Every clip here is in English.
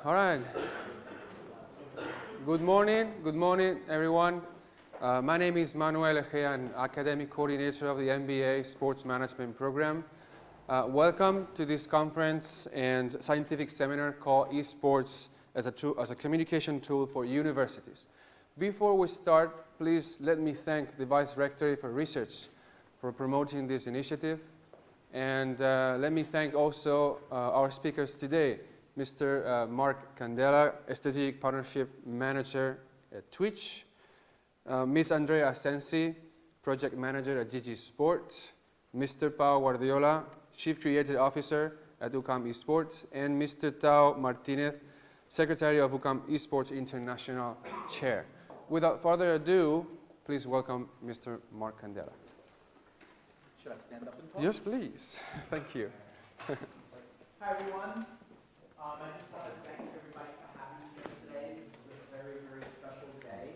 All right. Good morning, everyone. My name is Manuel Egea, I'm Academic Coordinator of the MBA Sports Management Program. Welcome to this conference and scientific seminar called Esports as a communication tool for universities. Before we start, please let me thank the Vice Rectory for Research for promoting this initiative. And let me thank also our speakers today, Mr. Mark Candella, Strategic Partnership Manager at Twitch, Ms. Andrea Asensi, Project Manager at Esports, Mr. Guardiola, Chief Creative Officer at UCAM Esports, and Mr. Tao Martinez, Secretary of UCAM Esports International Chair. Without further ado, please welcome Mr. Mark Candella. Should I stand up and talk? Yes, please. Thank you. Hi, everyone. I just want to thank everybody for having me here today. This is a very, very special day.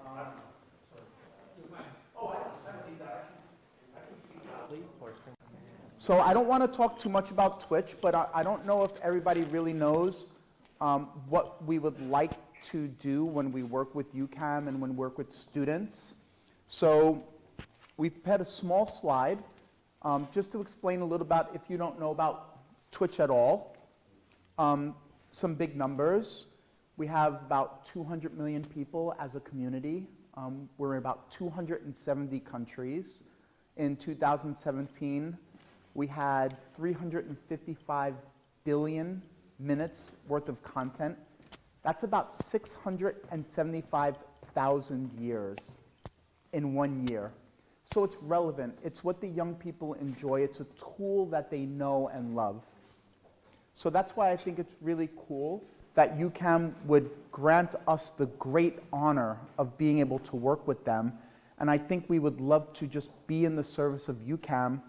I don't need that. I can speak loudly. So I don't want to talk too much about Twitch, but I don't know if everybody really knows what we would like to do when we work with UCAM and when we work with students. So we've had a small slide just to explain a little about, if you don't know about Twitch at all, some big numbers. We have about 200 million people as a community. We're in about 270 countries. In 2017, we had 355 billion minutes worth of content. That's about 675,000 years in 1 year. So it's relevant. It's what the young people enjoy. It's a tool that they know and love. So that's why I think it's really cool that UCAM would grant us the great honor of being able to work with them. And I think we would love to just be in the service of UCAM,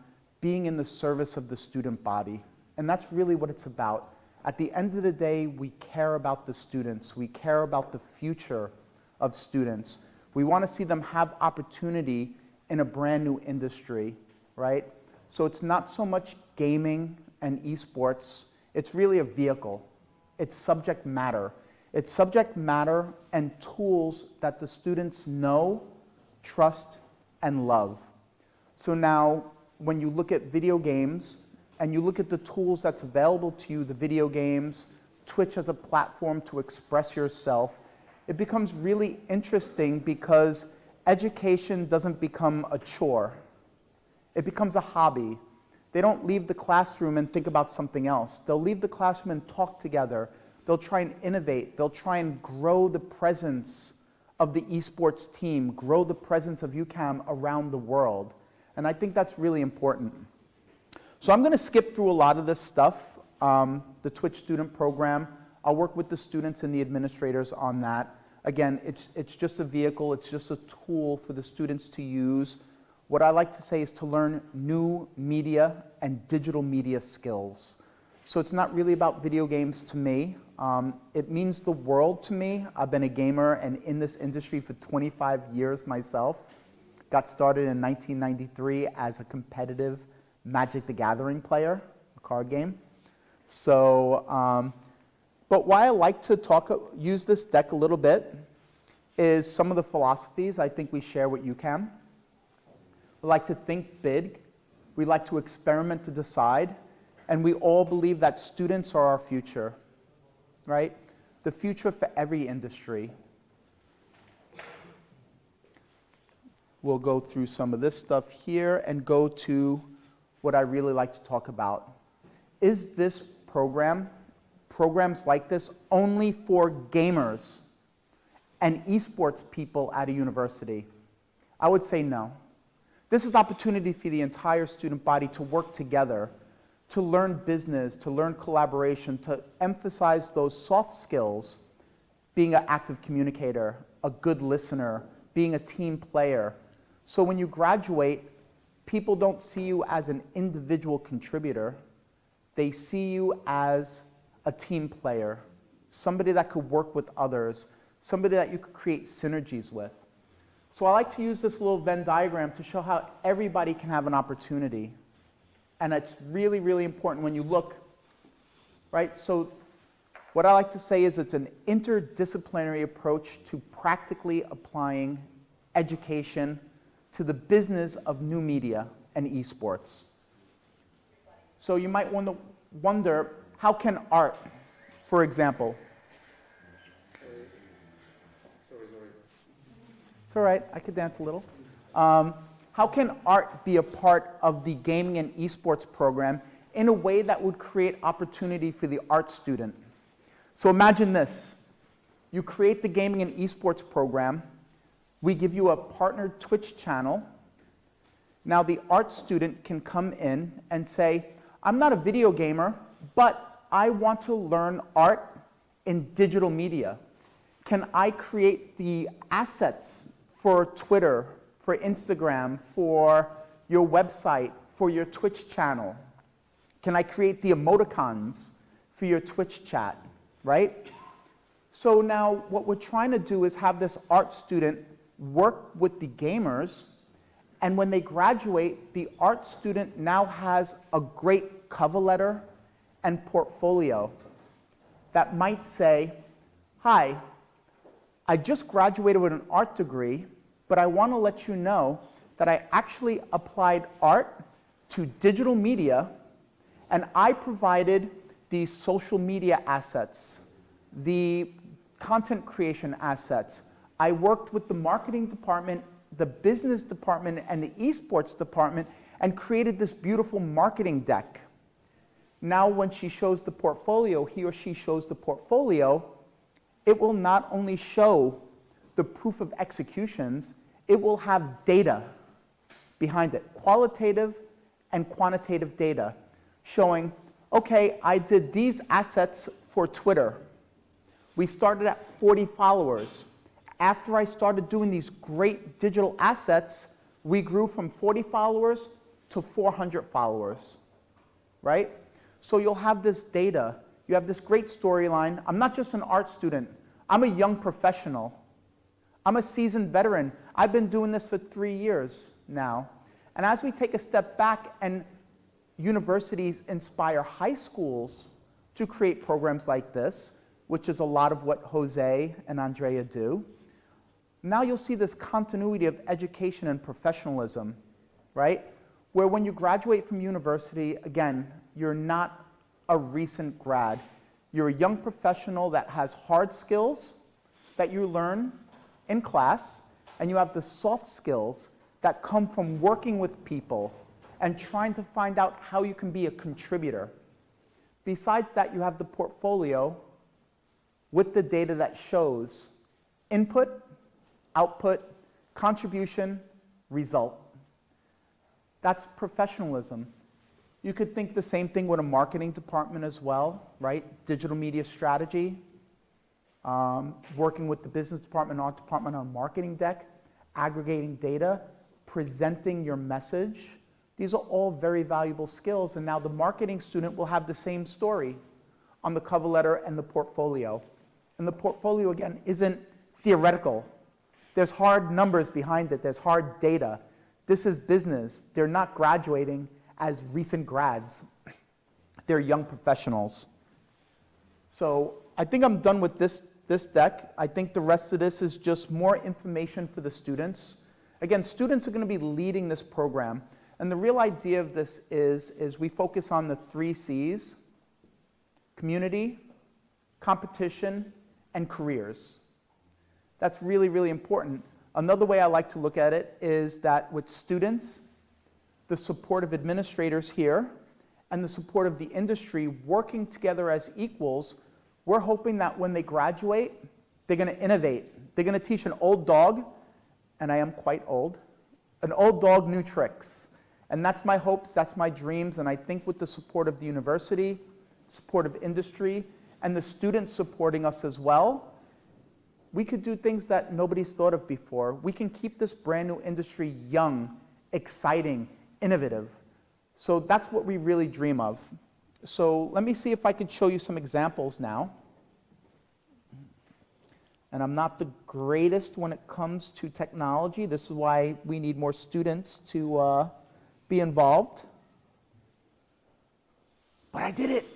being in the service of the student body. And that's really what it's about. At the end of the day, we care about the students. We care about the future of students. We want to see them have opportunity in a brand new industry, right? So it's not so much gaming and esports. It's really a vehicle. It's subject matter. It's subject matter and tools that the students know, trust, and love. So now, when you look at video games, and you look at the tools that's available to you, the video games, Twitch as a platform to express yourself, it becomes really interesting because education doesn't become a chore. It becomes a hobby. They don't leave the classroom and think about something else. They'll leave the classroom and talk together. They'll try and innovate. They'll try and grow the presence of the esports team, grow the presence of UCAM around the world. And I think that's really important. So I'm going to skip through a lot of this stuff, the Twitch student program. I'll work with the students and the administrators on that. Again, it's just a vehicle. It's just a tool for the students to use. What I like to say is to learn new media and digital media skills. So it's not really about video games to me. It means the world to me. I've been a gamer and in this industry for 25 years myself. Got started in 1993 as a competitive Magic the Gathering player, a card game. So, but why I like to use this deck a little bit is some of the philosophies I think we share with UCAM. We like to think big. We like to experiment to decide. And we all believe that students are our future, right? The future for every industry. We'll go through some of this stuff here and go to what I really like to talk about. Is this programs like this, only for gamers and esports people at a university? I would say no. This is opportunity for the entire student body to work together, to learn business, to learn collaboration, to emphasize those soft skills, being an active communicator, a good listener, being a team player. So when you graduate, people don't see you as an individual contributor. They see you as a team player, somebody that could work with others, somebody that you could create synergies with. So I like to use this little Venn diagram to show how everybody can have an opportunity. And it's really, really important when you look, right? So What I like to say is it's an interdisciplinary approach to practically applying education to the business of new media and esports. So you might wonder, how can art, for example, it's all right, I could dance a little. How can art be a part of the gaming and esports program in a way that would create opportunity for the art student? So imagine this. You create the gaming and esports program. We give you a partnered Twitch channel. Now the art student can come in and say, I'm not a video gamer, but I want to learn art in digital media. Can I create the assets for Twitter, for Instagram, for your website, for your Twitch channel? Can I create the emoticons for your Twitch chat, right? So now what we're trying to do is have this art student work with the gamers, and when they graduate, the art student now has a great cover letter and portfolio that might say, hi, I just graduated with an art degree, but I want to let you know that I actually applied art to digital media, and I provided the social media assets, the content creation assets. I worked with the marketing department, the business department, and the esports department, and created this beautiful marketing deck. Now when she shows the portfolio, he or she shows the portfolio, it will not only show the proof of executions, it will have data behind it, qualitative and quantitative data, showing, okay, I did these assets for Twitter. We started at 40 followers. After I started doing these great digital assets, we grew from 40 followers to 400 followers, right? So you'll have this data, you have this great storyline. I'm not just an art student, I'm a young professional. I'm a seasoned veteran. I've been doing this for 3 years now. And as we take a step back and universities inspire high schools to create programs like this, which is a lot of what Jose and Andrea do, now you'll see this continuity of education and professionalism, right? Where when you graduate from university, again, you're not a recent grad. You're a young professional that has hard skills that you learn in class, and you have the soft skills that come from working with people and trying to find out how you can be a contributor. Besides that, you have the portfolio with the data that shows input, output, contribution, result. That's professionalism. You could think the same thing with a marketing department as well, right? Digital media strategy, working with the business department, art department on marketing deck, aggregating data, presenting your message. These are all very valuable skills, and now the marketing student will have the same story on the cover letter and the portfolio. And the portfolio, again, isn't theoretical. There's hard numbers behind it. There's hard data. This is business. They're not graduating as recent grads. They're young professionals. So I think I'm done with this deck. I think the rest of this is just more information for the students. Again, students are going to be leading this program. And the real idea of this is we focus on the 3 C's: community, competition, and careers. That's really, really important. Another way I like to look at it is that with students, the support of administrators here, and the support of the industry working together as equals, we're hoping that when they graduate, they're going to innovate. They're going to teach an old dog, and I am quite old, an old dog new tricks. And that's my hopes, that's my dreams, and I think with the support of the university, support of industry, and the students supporting us as well, we could do things that nobody's thought of before. We can keep this brand new industry young, exciting, innovative. So that's what we really dream of. So let me see if I could show you some examples now. And I'm not the greatest when it comes to technology. This is why we need more students to be involved. But I did it.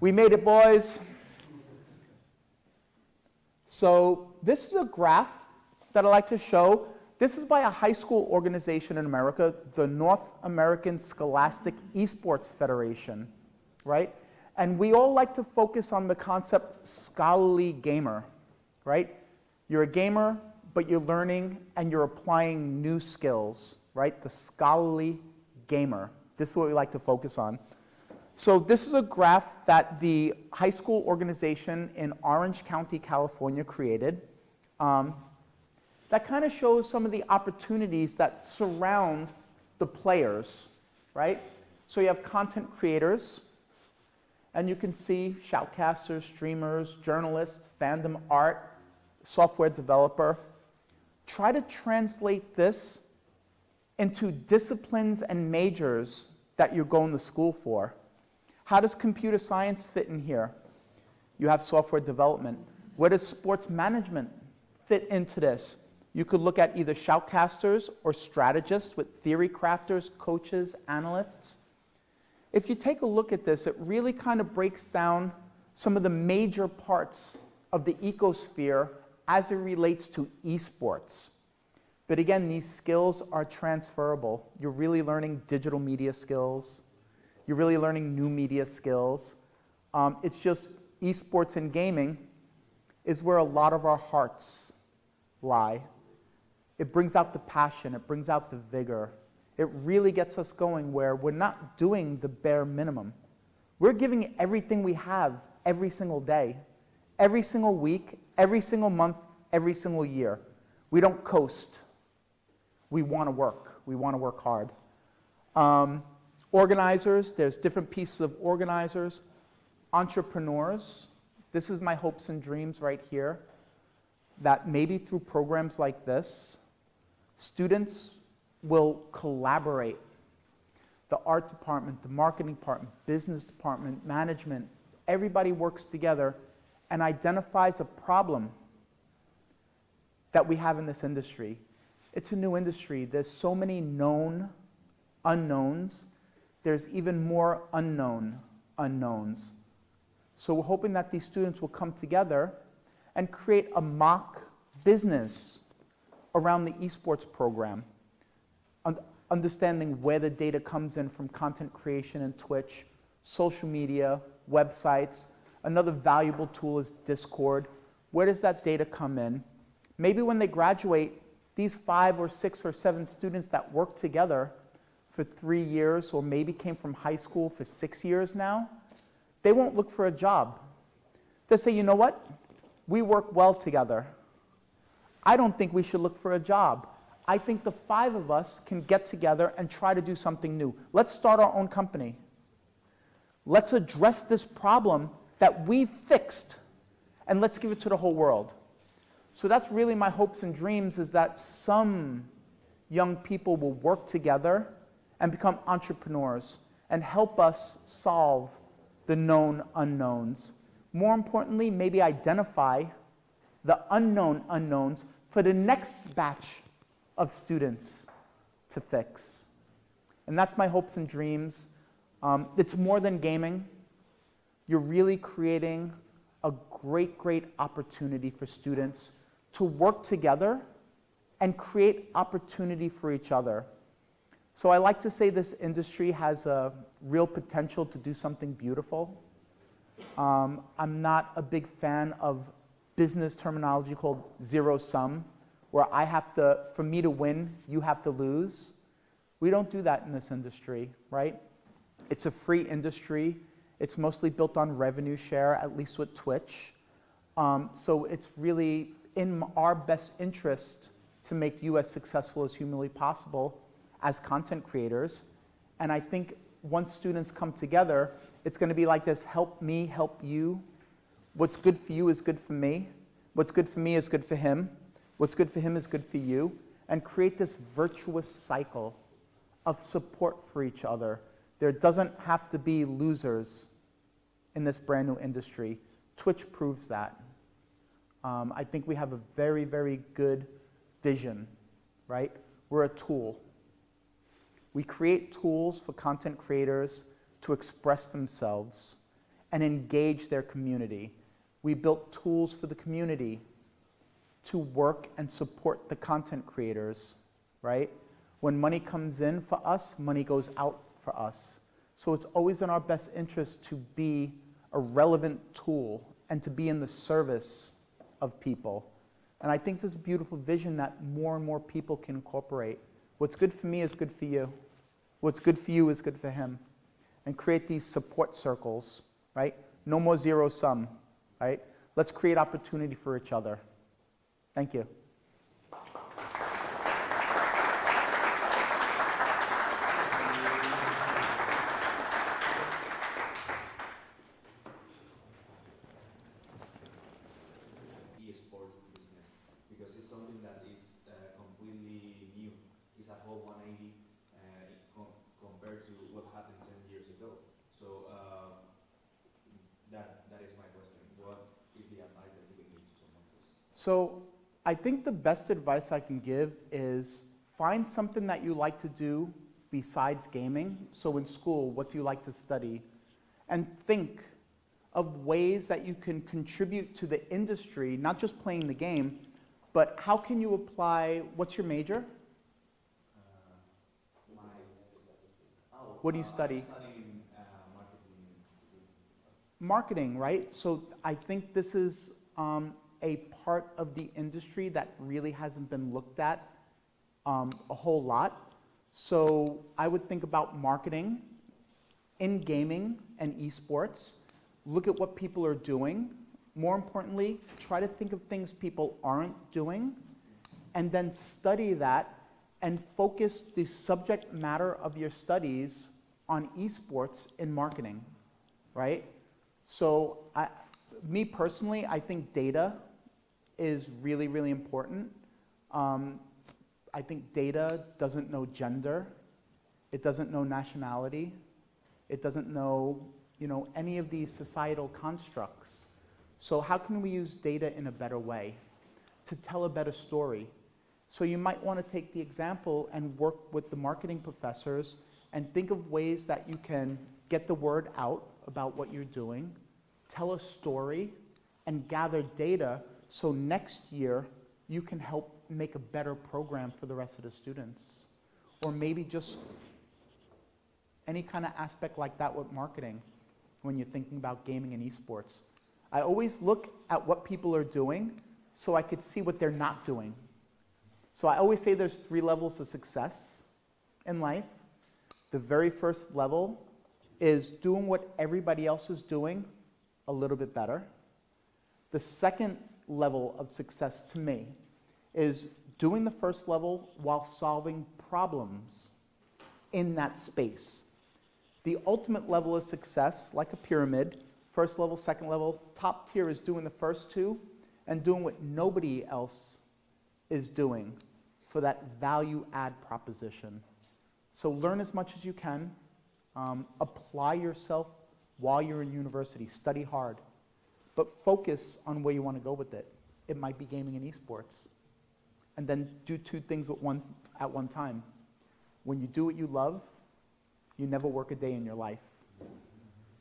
We made it, boys. So this is a graph that I like to show. This is by a high school organization in America, the North American Scholastic Esports Federation, right? And we all like to focus on the concept scholarly gamer, right? You're a gamer, but you're learning and you're applying new skills, right? The scholarly gamer. This is what we like to focus on. So this is a graph that the high school organization in Orange County, California created. That kind of shows some of the opportunities that surround the players, right? So you have content creators, and you can see shoutcasters, streamers, journalists, fandom art, software developer. Try to translate this into disciplines and majors that you're going to school for. How does computer science fit in here? You have software development. Where does sports management fit into this? You could look at either shoutcasters or strategists with theory crafters, coaches, analysts. If you take a look at this, it really kind of breaks down some of the major parts of the ecosphere as it relates to esports. But again, these skills are transferable. You're really learning digital media skills. You're really learning new media skills. It's just esports and gaming is where a lot of our hearts lie. It brings out the passion. It brings out the vigor. It really gets us going where we're not doing the bare minimum. We're giving everything we have every single day, every single week, every single month, every single year. We don't coast. We want to work. We want to work hard. Organizers, there's different pieces of organizers. Entrepreneurs, this is my hopes and dreams right here, that maybe through programs like this, students will collaborate. The art department, the marketing department, business department, management, everybody works together and identifies a problem that we have in this industry. It's a new industry. There's so many known unknowns. There's even more unknown unknowns. So we're hoping that these students will come together and create a mock business around the esports program, understanding where the data comes in from content creation and Twitch, social media, websites. Another valuable tool is Discord. Where does that data come in? Maybe when they graduate, these 5 or 6 or 7 students that work together for 3 years or maybe came from high school for 6 years now, they won't look for a job. They'll say, you know what? We work well together. I don't think we should look for a job. I think the 5 of us can get together and try to do something new. Let's start our own company. Let's address this problem that we've fixed, and let's give it to the whole world. So that's really my hopes and dreams, is that some young people will work together and become entrepreneurs and help us solve the known unknowns. More importantly, maybe identify the unknown unknowns for the next batch of students to fix. And that's my hopes and dreams. It's more than gaming. You're really creating a great, great opportunity for students to work together and create opportunity for each other. So I like to say this industry has a real potential to do something beautiful. I'm not a big fan of business terminology called zero sum, where I have to, for me to win, you have to lose. We don't do that in this industry, right? It's a free industry. It's mostly built on revenue share, at least with Twitch. So it's really in our best interest to make you as successful as humanly possible as content creators. And I think once students come together, it's going to be like this: help me, help you. What's good for you is good for me. What's good for me is good for him. What's good for him is good for you. And create this virtuous cycle of support for each other. There doesn't have to be losers in this brand new industry. Twitch proves that. I think we have a very, very good vision, right? We're a tool. We create tools for content creators to express themselves and engage their community. We built tools for the community to work and support the content creators, right? When money comes in for us, money goes out for us. So it's always in our best interest to be a relevant tool and to be in the service of people. And I think there's a beautiful vision that more and more people can incorporate. What's good for me is good for you. What's good for you is good for him. And create these support circles, right? No more zero sum, right? Let's create opportunity for each other. Thank you. Esports business, because it's something that is completely new. It's a whole 180 compared to what happened 10 years ago. So that is my question. What is the advice that you can give to someone else? So I think the best advice I can give is find something that you like to do besides gaming. So in school, what do you like to study? And think of ways that you can contribute to the industry, not just playing the game, but how can you apply, what's your major? What do you study? I'm studying marketing. Marketing, right? So I think this is a part of the industry that really hasn't been looked at a whole lot. So I would think about marketing in gaming and esports. Look at what people are doing. More importantly, try to think of things people aren't doing, and then study that and focus the subject matter of your studies on esports in marketing, right? So me personally, I think data is really, really important. I think data doesn't know gender. It doesn't know nationality. It doesn't know, any of these societal constructs. So how can we use data in a better way to tell a better story? So you might want to take the example and work with the marketing professors and think of ways that you can get the word out about what you're doing, tell a story, and gather data so next year you can help make a better program for the rest of the students. Or maybe just any kind of aspect like that with marketing when you're thinking about gaming and esports. I always look at what people are doing so I could see what they're not doing. So I always say there's 3 levels of success in life. The very first level is doing what everybody else is doing a little bit better. The second level of success to me is doing the first level while solving problems in that space. The ultimate level of success, like a pyramid, first level, second level, top tier is doing the first 2 and doing what nobody else is doing for that value add proposition. So learn as much as you can, apply yourself while you're in university, study hard, but focus on where you want to go with it. It might be gaming and esports. And then do 2 things at one time. When you do what you love, you never work a day in your life.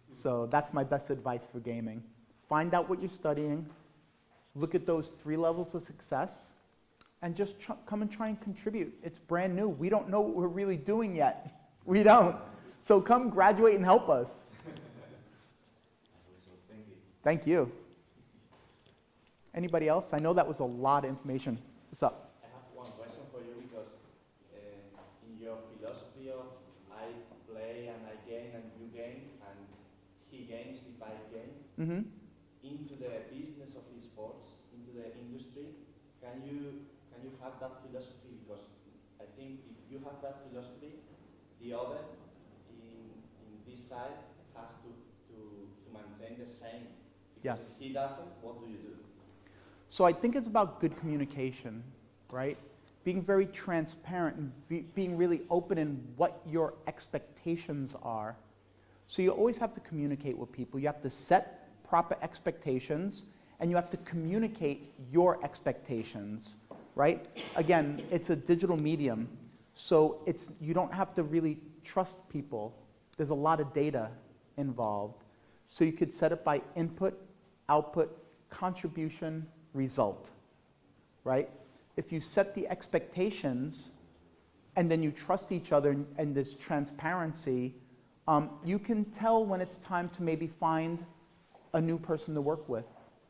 So that's my best advice for gaming. Find out what you're studying, look at those 3 levels of success, and just come and try and contribute. It's brand new. We don't know what we're really doing yet. We don't. So come graduate and help us. Thank you. Thank you. Anybody else? I know that was a lot of information. What's up? I have one question for you because in your philosophy of I play and I gain and you gain and he gains if I gain, into the business of esports, into the industry, can you have that philosophy? Because I think if you have that philosophy, the other in this side has to maintain the same. Because Yes. if he doesn't, what do you do? So I think it's about good communication, right? Being very transparent and being really open in what your expectations are. So you always have to communicate with people. You have to set proper expectations, and you have to communicate your expectations, right? Again, it's a digital medium, so you don't have to really trust people. There's a lot of data involved. So you could set it by input, output, contribution, result. right? If you set the expectations and then you trust each other and there's transparency, you can tell when it's time to maybe find a new person to work with.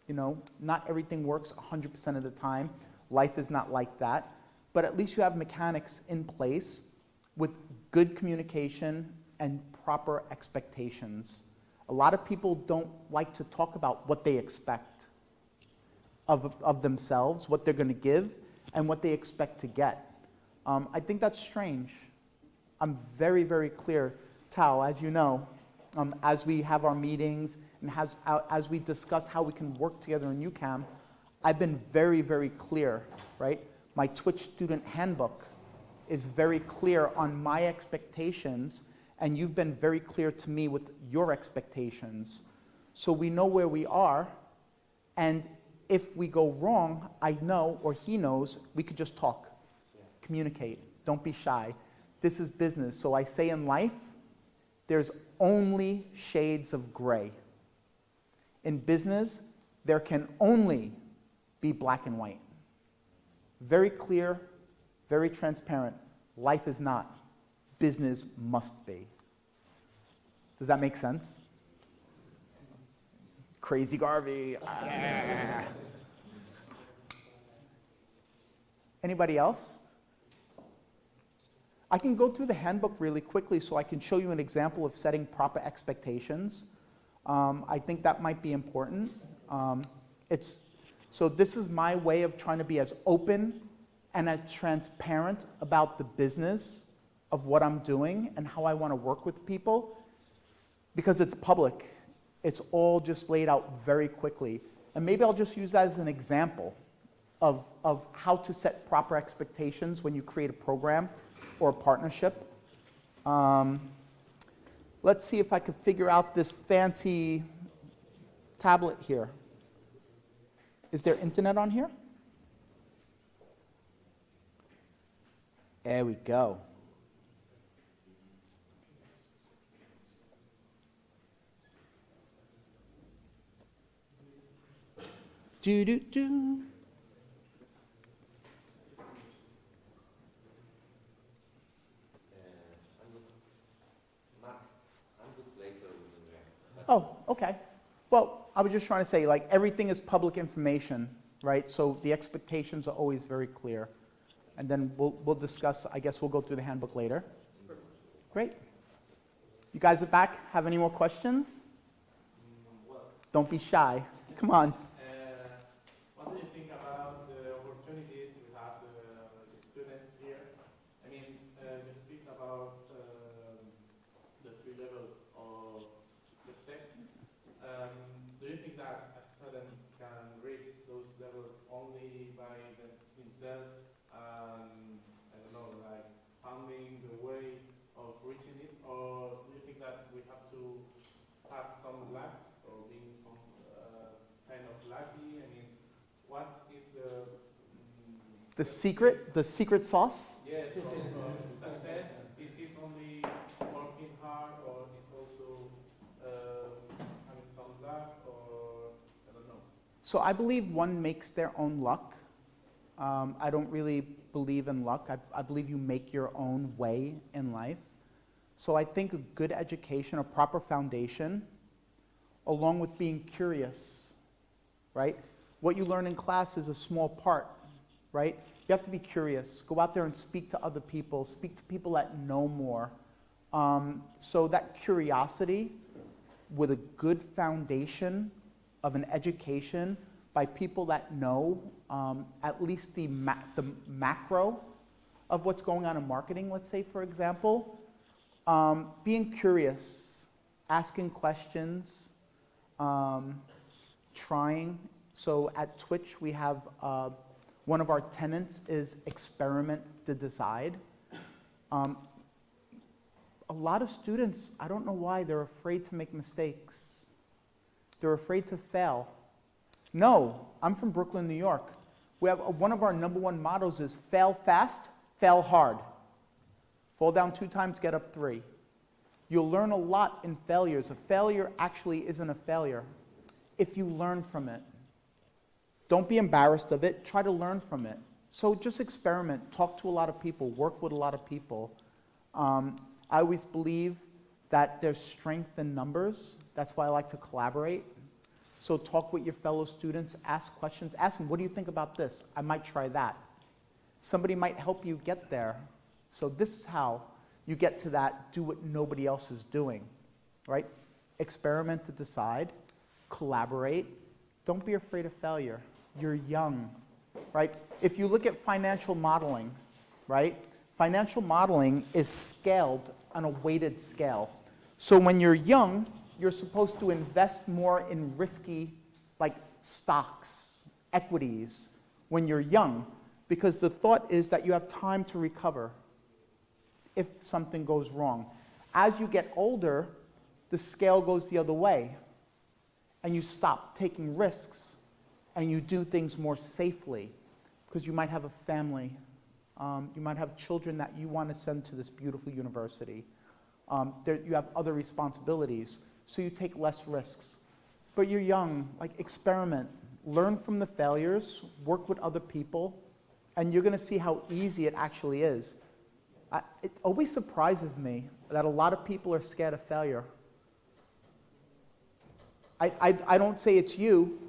You know, not everything works 100% of the time. Life is not like that. But at least you have mechanics in place with good communication and proper expectations. A lot of people don't like to talk about what they expect of themselves, what they're going to give, and what they expect to get. I think that's strange. I'm very, very clear. Tao, as you know, as we have our meetings and as we discuss how we can work together in UCAM, I've been very, very clear, right? My Twitch student handbook is very clear on my expectations, and you've been very clear to me with your expectations. So we know where we are, and if we go wrong, I know, or he knows, we could just talk, communicate, don't be shy. This is business. So I say in life, there's only shades of gray. In business, there can only be black and white. Very clear, very transparent. Life is not. Business must be. Does that make sense? Crazy Garvey. Anybody else? I can go through the handbook really quickly so I can show you an example of setting proper expectations. I think that might be important. So this is my way of trying to be as open and as transparent about the business of what I'm doing and how I want to work with people, because it's public. It's all just laid out very quickly. And maybe I'll just use that as an example of how to set proper expectations when you create a program or a partnership. Let's see if I could figure out this fancy tablet here. Is there internet on here? There we go. Do-do-do. Oh, okay. Well, I was just trying to say, like, everything is public information, right? So the expectations are always very clear. And then we'll discuss, I guess we'll go through the handbook later. Great. You guys at back have any more questions? Don't be shy. Come on. What do you think about the opportunities we have the students here? I mean, you speak about the three levels of success. Do you think that a student can reach those levels only by himself? I don't know, like finding the way of reaching it, or do you think that we have to have some luck or being some kind of lucky? I mean, what is the secret sauce? Yes, success. Is this only working hard, or is also having some luck, or I don't know? So I believe one makes their own luck. I don't really believe in luck. I believe you make your own way in life. So I think a good education, a proper foundation, along with being curious, right? What you learn in class is a small part, right? You have to be curious. Go out there and speak to other people. Speak to people that know more. So that curiosity with a good foundation of an education by people that know at least the macro of what's going on in marketing, let's say, for example. Being curious, asking questions, trying. So at Twitch, we have one of our tenets is experiment to decide. A lot of students, I don't know why, they're afraid to make mistakes. They're afraid to fail. No, I'm from Brooklyn, New York. We have one of our #1 mottos is fail fast, fail hard. Fall down 2 times, get up 3. You'll learn a lot in failures. A failure actually isn't a failure if you learn from it. Don't be embarrassed of it. Try to learn from it. So just experiment. Talk to a lot of people. Work with a lot of people. I always believe that there's strength in numbers. That's why I like to collaborate. So talk with your fellow students. Ask questions. Ask them, what do you think about this? I might try that. Somebody might help you get there. So this is how you get to that, do what nobody else is doing, right? Experiment to decide, collaborate. Don't be afraid of failure. You're young, right? If you look at financial modeling, right? Financial modeling is scaled on a weighted scale. So when you're young, you're supposed to invest more in risky, like stocks, equities, when you're young, because the thought is that you have time to recover if something goes wrong. As you get older, the scale goes the other way, and you stop taking risks, and you do things more safely, because you might have a family, you might have children that you want to send to this beautiful university. You have other responsibilities, so you take less risks. But you're young, like experiment, learn from the failures, work with other people, and you're going to see how easy it actually is. It always surprises me that a lot of people are scared of failure. I don't say it's you,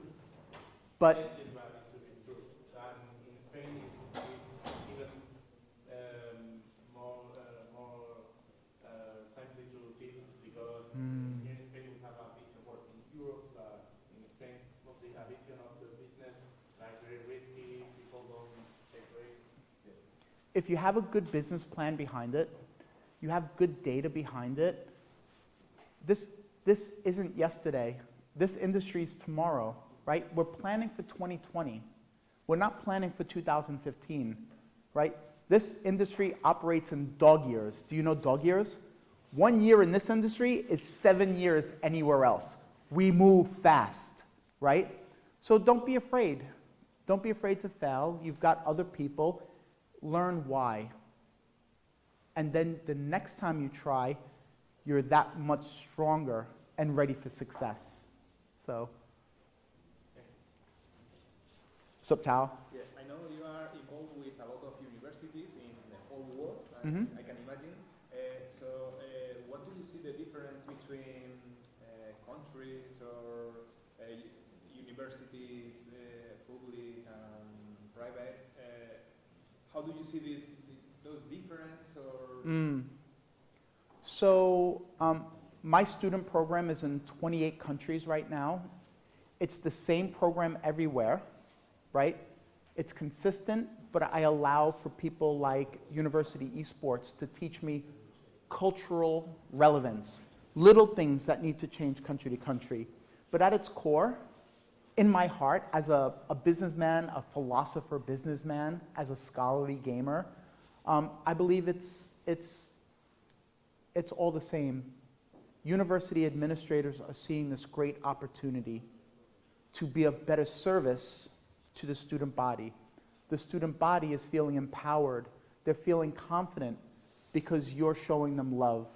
but It's true. In Spain, it's even more simply to see because here in Spain we have a vision, or in Europe, in Spain, mostly a vision of the business, like very risky, people don't take risks. Yes. if you have a good business plan behind it, you have good data behind it, this isn't yesterday. This industry is tomorrow, right? We're planning for 2020. We're not planning for 2015, right? This industry operates in dog years. Do you know dog years? 1 year in this industry is 7 years anywhere else. We move fast, right? So don't be afraid. Don't be afraid to fail. You've got other people. Learn why. And then the next time you try, you're that much stronger and ready for success. So, what's up, Tao? Yeah, I know you are involved with a lot of universities in the whole world, Mhm. I can imagine. What do you see the difference between countries or universities, public and private? How do you see those differences? Or So, my student program is in 28 countries right now. It's the same program everywhere, right? It's consistent, but I allow for people like University Esports to teach me cultural relevance, little things that need to change country to country. But at its core, in my heart, as a businessman, a philosopher businessman, as a scholarly gamer, I believe it's all the same. University administrators are seeing this great opportunity to be of better service to the student body. The student body is feeling empowered. They're feeling confident because you're showing them love,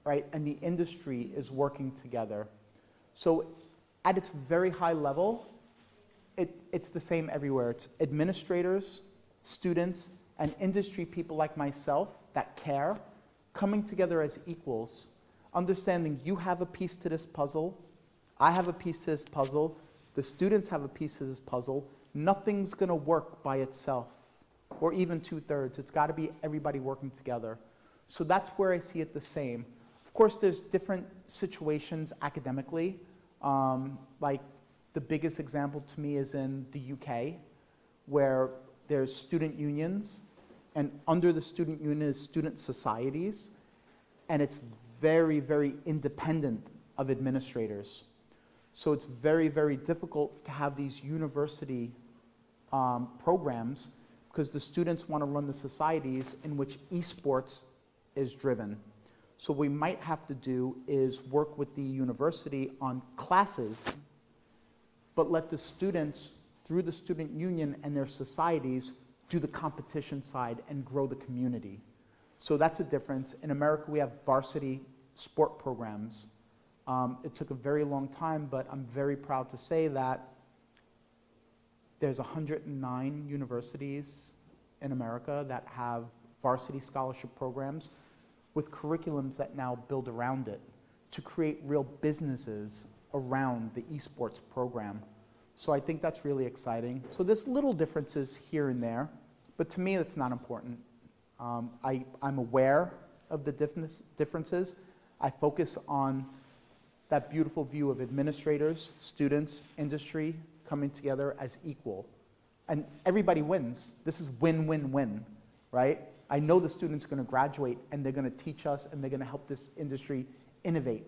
right? And the industry is working together. So at its very high level, it's the same everywhere. It's administrators, students, and industry people like myself that care, coming together as equals, understanding you have a piece to this puzzle, I have a piece to this puzzle, the students have a piece to this puzzle. Nothing's going to work by itself, or even 2/3. It's got to be everybody working together. So that's where I see it the same. Of course, there's different situations academically. Like the biggest example to me is in the UK, where there's student unions, and under the student union is student societies, and it's very, very independent of administrators. So it's very, very difficult to have these university programs because the students want to run the societies in which esports is driven. So what we might have to do is work with the university on classes, but let the students, through the student union and their societies, do the competition side and grow the community. So that's a difference. In America, we have varsity sport programs. It took a very long time, but I'm very proud to say that there's 109 universities in America that have varsity scholarship programs with curriculums that now build around it to create real businesses around the esports program. So I think that's really exciting. So there's little differences here and there, but to me it's not important. I'm aware of the differences. I focus on that beautiful view of administrators, students, industry coming together as equal. And everybody wins. This is win-win-win, right? I know the students are going to graduate and they're going to teach us and they're going to help this industry innovate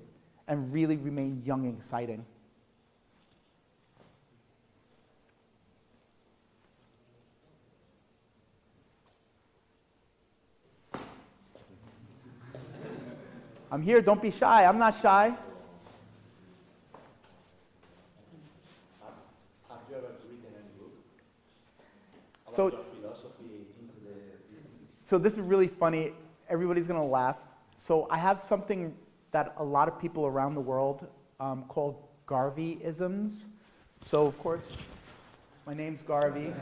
and really remain young and exciting. I'm here, don't be shy. I'm not shy. Have you ever written any book about So- your philosophy into the business? So this is really funny. Everybody's going to laugh. So I have something that a lot of people around the world called Garvey-isms. So of course, my name's Garvey.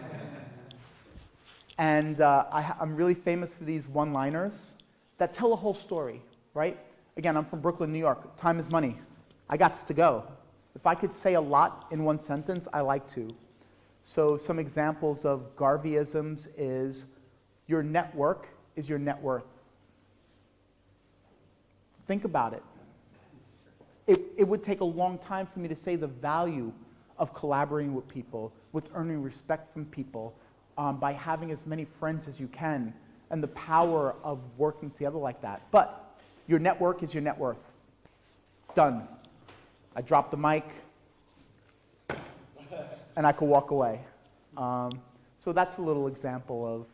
And I'm really famous for these one-liners that tell a whole story, right? Again, I'm from Brooklyn, New York. Time is money. I gots to go. If I could say a lot in one sentence, I like to. So some examples of Garvey-isms is your network is your net worth. Think about it. It would take a long time for me to say the value of collaborating with people, with earning respect from people, by having as many friends as you can, and the power of working together like that. But your network is your net worth. Done. I drop the mic, and I could walk away. So that's a little example of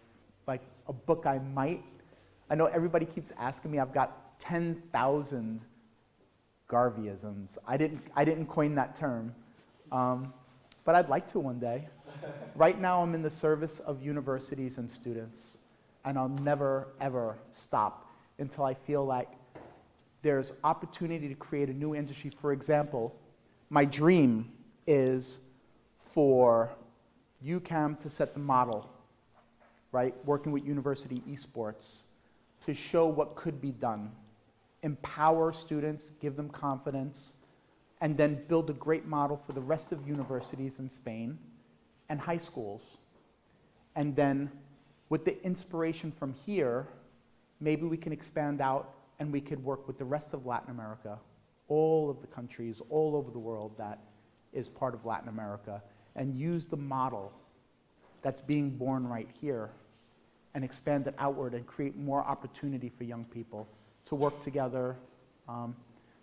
like a book I might. I know everybody keeps asking me. I've got 10,000 Garvey-isms. I didn't coin that term, but I'd like to one day. Right now, I'm in the service of universities and students, and I'll never ever stop until I feel like there's opportunity to create a new industry. For example, my dream is for UCAM to set the model, right? Working with University Esports to show what could be done. Empower students, give them confidence, and then build a great model for the rest of universities in Spain and high schools. And then with the inspiration from here, maybe we can expand out and we could work with the rest of Latin America, all of the countries all over the world that is part of Latin America, and use the model that's being born right here and expand it outward and create more opportunity for young people to work together.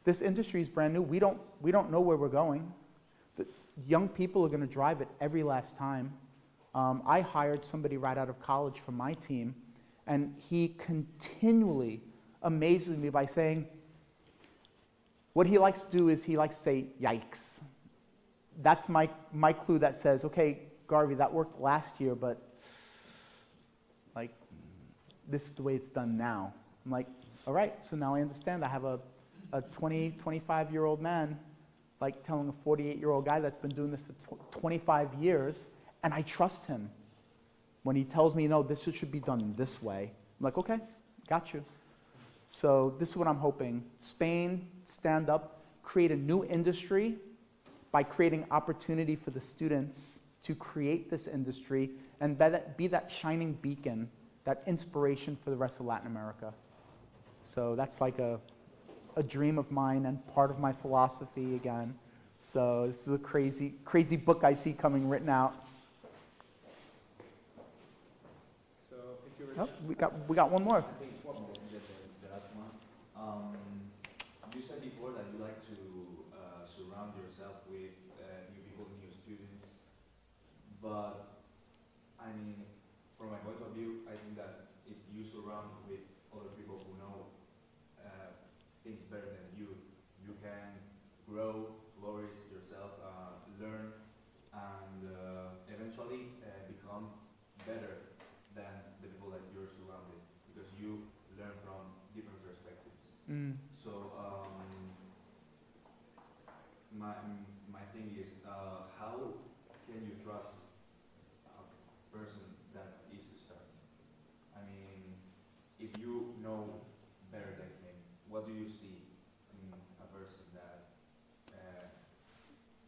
This industry is brand new. We don't know where we're going. The young people are going to drive it every last time. I hired somebody right out of college from my team, and he continually amazes me by saying, what he likes to do is he likes to say, yikes. That's my clue that says, okay, Garvey, that worked last year, but like, this is the way it's done now. I'm like, all right, so now I understand. I have a 20, 25-year-old man like telling a 48-year-old guy that's been doing this for 25 years, and I trust him. When he tells me, no, this should be done this way, I'm like, okay, got you. So this is what I'm hoping. Spain, stand up, create a new industry by creating opportunity for the students to create this industry and be that shining beacon, that inspiration for the rest of Latin America. So that's like a dream of mine and part of my philosophy again. So this is a crazy, crazy book I see coming written out. So thank you very much. Oh, we got one more. I think the last one. You said before that you like to surround yourself with new people, new students. But I mean, from my point of view, I think that if you surround with other people who know things better than you can grow, flourish yourself, learn, and eventually become better than the people that you're surrounded, because you learn from different perspectives. So my thing is, how can you trust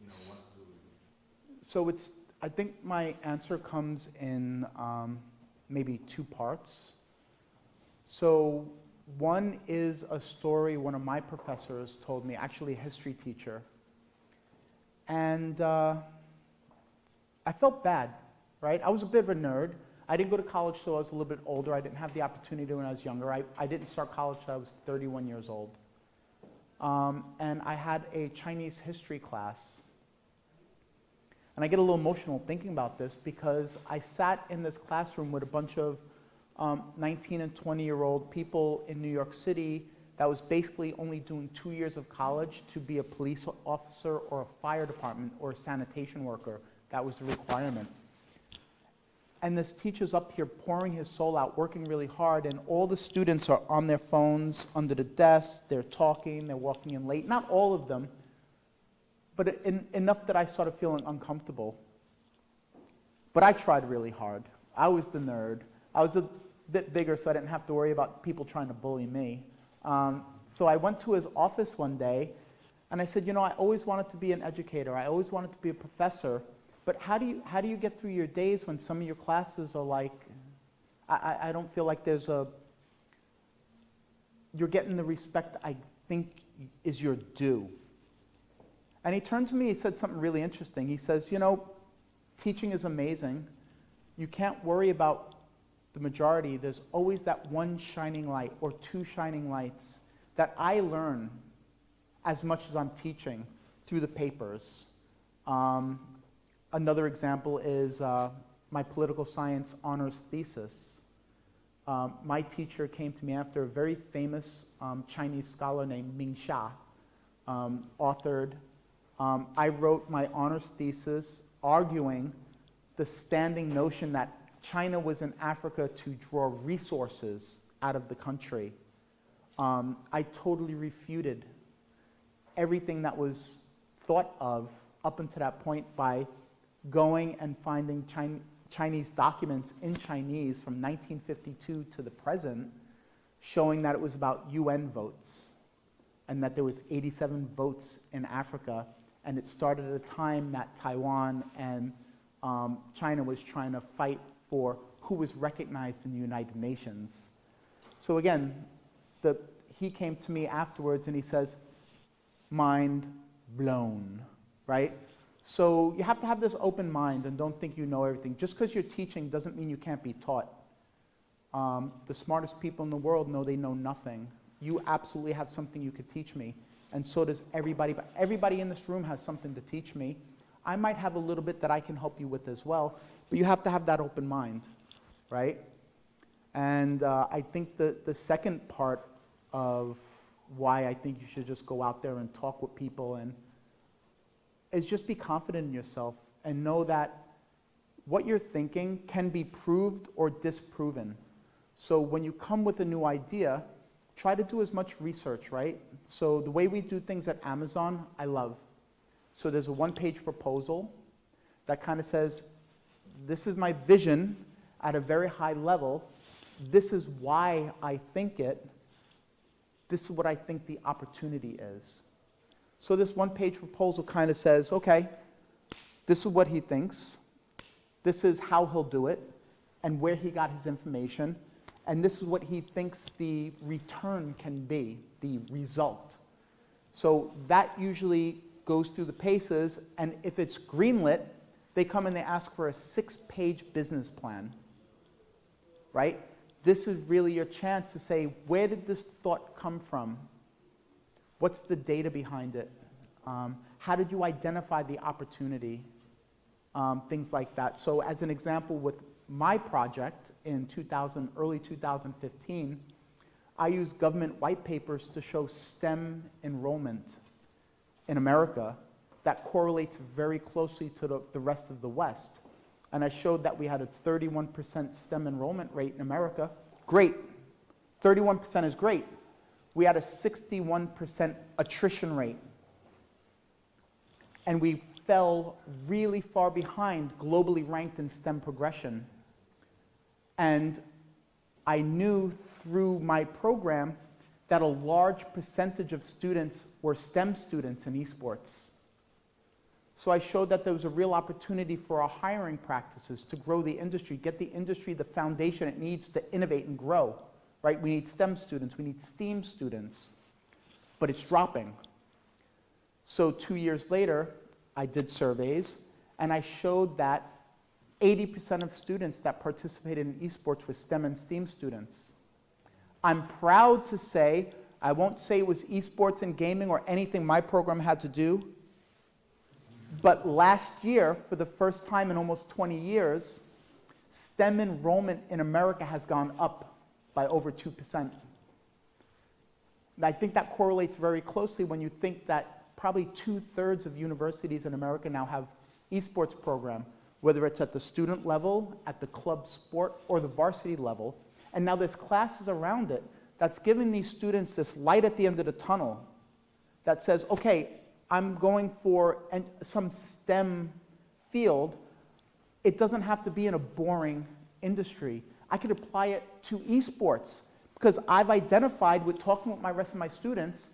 wants to do with it? So I think my answer comes in maybe two parts. So one is a story one of my professors told me, actually a history teacher. And I felt bad, right? I was a bit of a nerd. I didn't go to college till I was a little bit older. I didn't have the opportunity when I was younger. I didn't start college till I was 31 years old. And I had a Chinese history class. And I get a little emotional thinking about this because I sat in this classroom with a bunch of 19 and 20-year-old people in New York City that was basically only doing 2 years of college to be a police officer or a fire department or a sanitation worker. That was the requirement. And this teacher's up here pouring his soul out, working really hard, and all the students are on their phones, under the desk, they're talking, they're walking in late. Not all of them, but enough that I started feeling uncomfortable. But I tried really hard. I was the nerd. I was a bit bigger, so I didn't have to worry about people trying to bully me. So I went to his office one day, and I said, you know, I always wanted to be an educator. I always wanted to be a professor. But how do you get through your days when some of your classes are like, I don't feel like you're getting the respect I think is your due. And he turned to me, he said something really interesting. He says, you know, teaching is amazing. You can't worry about the majority. There's always that one shining light or two shining lights that I learn as much as I'm teaching through the papers. Another example is my political science honors thesis. My teacher came to me after a very famous Chinese scholar named Ming Xia authored. I wrote my honors thesis arguing the standing notion that China was in Africa to draw resources out of the country. I totally refuted everything that was thought of up until that point by going and finding Chinese documents in Chinese from 1952 to the present, showing that it was about UN votes and that there was 87 votes in Africa, and it started at a time that Taiwan and China was trying to fight for who was recognized in the United Nations. So again, he came to me afterwards and he says, mind blown, right? So you have to have this open mind and don't think you know everything. Just because you're teaching doesn't mean you can't be taught. The smartest people in the world know they know nothing. You absolutely have something you could teach me, and so does everybody. But everybody in this room has something to teach me. I might have a little bit that I can help you with as well, but you have to have that open mind, right? And I think the second part of why I think you should just go out there and talk with people and is just be confident in yourself and know that what you're thinking can be proved or disproven. So when you come with a new idea, try to do as much research, right? So the way we do things at Amazon, I love. So there's a one-page proposal that kind of says, this is my vision at a very high level. This is why I think it. This is what I think the opportunity is. So this one-page proposal kind of says, okay, this is what he thinks. This is how he'll do it and where he got his information. And this is what he thinks the return can be, the result. So that usually goes through the paces, and if it's greenlit, they come and they ask for a 6-page business plan, right? This is really your chance to say, where did this thought come from? What's the data behind it? How did you identify the opportunity? Things like that. So as an example, with my project in early 2015, I used government white papers to show STEM enrollment in America that correlates very closely to the rest of the West. And I showed that we had a 31% STEM enrollment rate in America. Great. 31% is great. We had a 61% attrition rate. And we fell really far behind globally ranked in STEM progression. And I knew through my program that a large percentage of students were STEM students in esports. So I showed that there was a real opportunity for our hiring practices to grow the industry, get the industry the foundation it needs to innovate and grow, right? We need STEM students, we need STEAM students, but it's dropping. So 2 years later, I did surveys, and I showed that 80% of students that participated in esports were STEM and STEAM students. I'm proud to say, I won't say it was esports and gaming or anything my program had to do, but last year, for the first time in almost 20 years, STEM enrollment in America has gone up by over 2%. And I think that correlates very closely when you think that probably 2/3 of universities in America now have esports program, whether it's at the student level, at the club sport, or the varsity level. And now there's classes around it that's giving these students this light at the end of the tunnel that says, okay, I'm going for some STEM field. It doesn't have to be in a boring industry. I could apply it to esports because I've identified with talking with my rest of my students,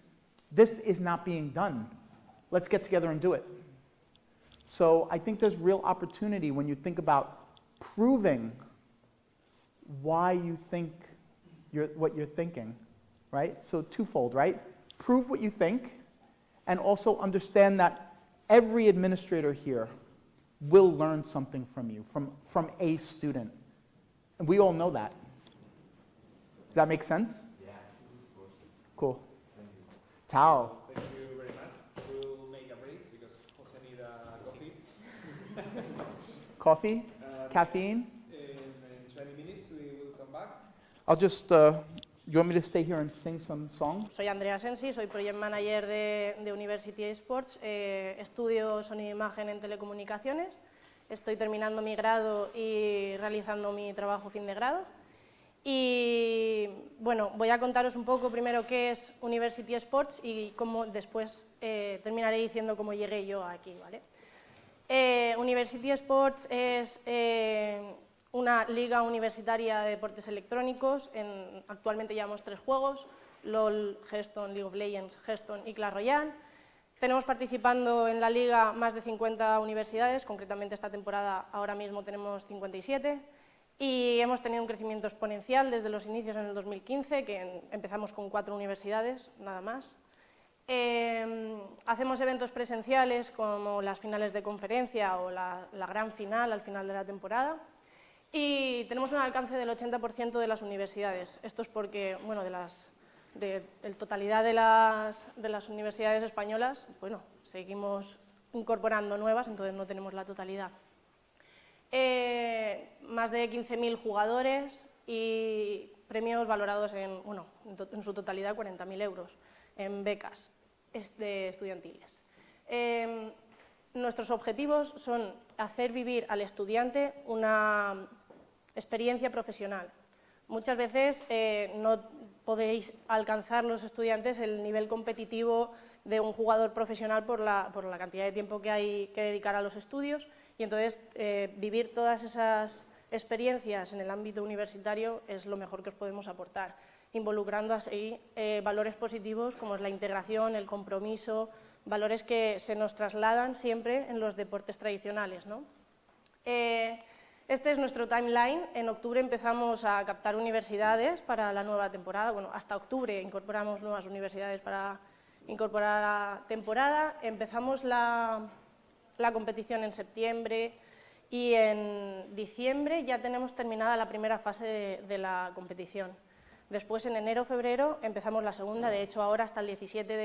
this is not being done. Let's get together and do it. So I think there's real opportunity when you think about proving why you think what you're thinking, right? So twofold, right? Prove what you think, and also understand that every administrator here will learn something from you, from a student. And we all know that. Does that make sense? Yeah, of course. Cool. Thank you. Ciao. Thank you very much. We'll make a break because Jose needs a coffee. Coffee? Caffeine? In 20 minutes we will come back. I'll just, you want me to stay here and sing some songs? Soy Andrea Asensi, soy Project Manager de Universidad Esports, estudio sonido e imagen en telecomunicaciones, estoy terminando mi grado y realizando mi trabajo fin de grado. Y bueno, voy a contaros un poco primero qué es University Esports y cómo después terminaré diciendo cómo llegué yo aquí, ¿vale? University Esports es una liga universitaria de deportes electrónicos. Actualmente llevamos 3 juegos, LOL, Hearthstone, League of Legends, Hearthstone y Clash Royale. Tenemos participando en la liga más de 50 universidades, concretamente esta temporada ahora mismo tenemos 57, y hemos tenido un crecimiento exponencial desde los inicios en el 2015, que empezamos con 4 universidades, nada más. Hacemos eventos presenciales como las finales de conferencia o la gran final al final de la temporada. Y tenemos un alcance del 80% de las universidades. Esto es porque, bueno, de la totalidad de las universidades españolas, bueno, seguimos incorporando nuevas, entonces no tenemos la totalidad. Más de 15.000 jugadores y premios valorados en su totalidad 40.000 euros en becas estudiantiles. Nuestros objetivos son hacer vivir al estudiante una experiencia profesional. Muchas veces no podéis alcanzar los estudiantes el nivel competitivo de un jugador profesional por la cantidad de tiempo que hay que dedicar a los estudios, y entonces vivir todas esas experiencias en el ámbito universitario es lo mejor que os podemos aportar, involucrando así valores positivos como es la integración, el compromiso, valores que se nos trasladan siempre en los deportes tradicionales, ¿no? Este es nuestro timeline. En octubre empezamos a captar universidades para la nueva temporada. Bueno, hasta octubre incorporamos nuevas universidades para incorporar a la temporada. Empezamos la competición en septiembre y en diciembre ya tenemos terminada la primera fase de la competición. Después, en enero, febrero, empezamos la segunda. De hecho, ahora hasta el 17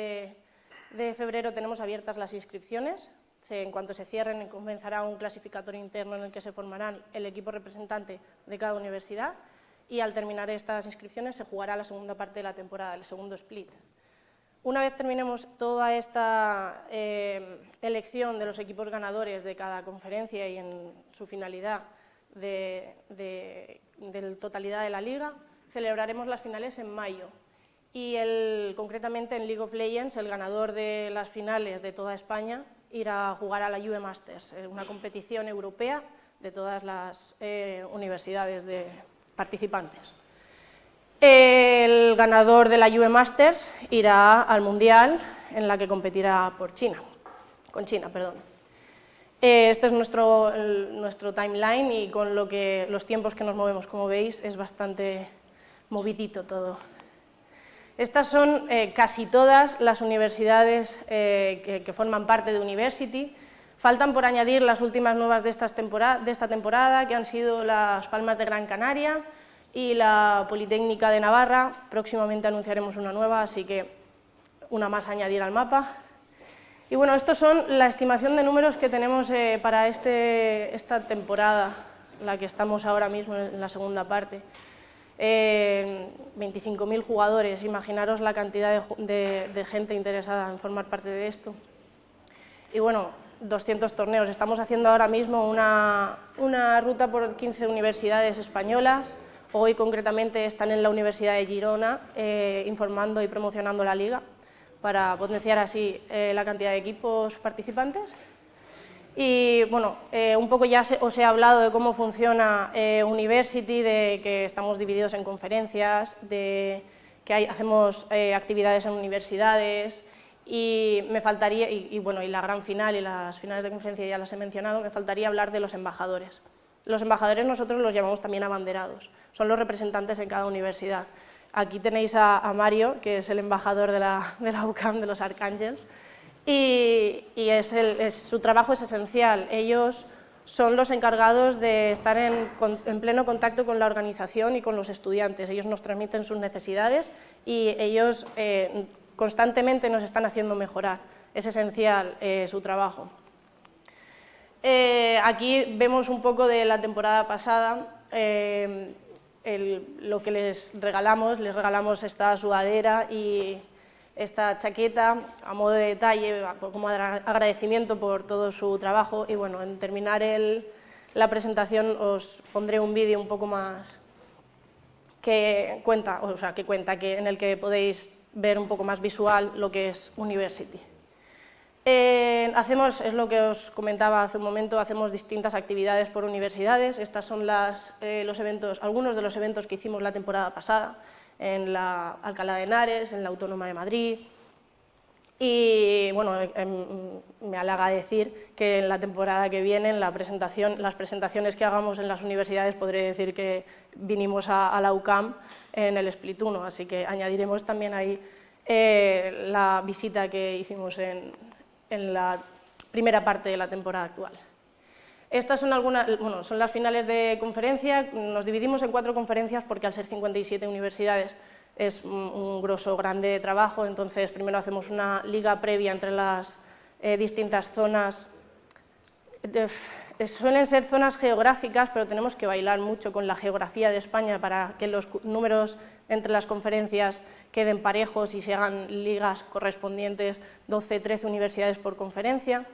de febrero tenemos abiertas las inscripciones. En cuanto se cierren, comenzará un clasificatorio interno en el que se formarán el equipo representante de cada universidad, y al terminar estas inscripciones se jugará la segunda parte de la temporada, el segundo split. Una vez terminemos toda esta elección de los equipos ganadores de cada conferencia y en su finalidad de totalidad de la liga, celebraremos las finales en mayo. Y concretamente en League of Legends, el ganador de las finales de toda España irá a jugar a la UE Masters, una competición europea de todas las universidades participantes. El ganador de la UE Masters irá al Mundial, en la que competirá con China. Este es nuestro timeline y con los tiempos que nos movemos, como veis, es bastante movidito todo. Estas son casi todas las universidades que forman parte de University. Faltan por añadir las últimas nuevas de esta temporada, que han sido las Palmas de Gran Canaria y la Politécnica de Navarra. Próximamente anunciaremos una nueva, así que una más a añadir al mapa. Y bueno, estos son la estimación de números que tenemos para esta temporada, la que estamos ahora mismo en la segunda parte. 25.000 jugadores, imaginaros la cantidad de gente interesada en formar parte de esto. Y bueno, 200 torneos. Estamos haciendo ahora mismo una ruta por 15 universidades españolas. Hoy concretamente están en la Universidad de Girona informando y promocionando la liga, para potenciar así la cantidad de equipos participantes. Y bueno, un poco ya os he hablado de cómo funciona University, de que estamos divididos en conferencias, de que hacemos actividades en universidades, y me faltaría, bueno, y la gran final y las finales de conferencia ya las he mencionado, me faltaría hablar de los embajadores. Los embajadores nosotros los llamamos también abanderados, son los representantes en cada universidad. Aquí tenéis a Mario, que es el embajador de la UCAM, de los Arcángels, y su trabajo es esencial. Ellos son los encargados de estar en pleno contacto con la organización y con los estudiantes. Ellos nos transmiten sus necesidades y ellos constantemente nos están haciendo mejorar. Es esencial su trabajo. Aquí vemos un poco de la temporada pasada. Lo que les regalamos esta sudadera y esta chaqueta a modo de detalle, como agradecimiento por todo su trabajo. Y bueno, en terminar la presentación os pondré un vídeo un poco más en el que podéis ver un poco más visual lo que es University. Es lo que os comentaba hace un momento, hacemos distintas actividades por universidades. Estos son algunos de los eventos que hicimos la temporada pasada en la Alcalá de Henares, en la Autónoma de Madrid. Y bueno, me halaga decir que en la temporada que viene, las presentaciones que hagamos en las universidades, podré decir que vinimos a la UCAM en el Split 1, así que añadiremos también ahí la visita que hicimos en la primera parte de la temporada actual. Estas son las finales de conferencia. Nos dividimos en 4 conferencias porque al ser 57 universidades es un grosso grande de trabajo. Entonces, primero hacemos una liga previa entre las distintas zonas. Suelen ser zonas geográficas, pero tenemos que bailar mucho con la geografía de España para que los números entre las conferencias queden parejos y se hagan ligas correspondientes, 12, 13 universidades por conferencia.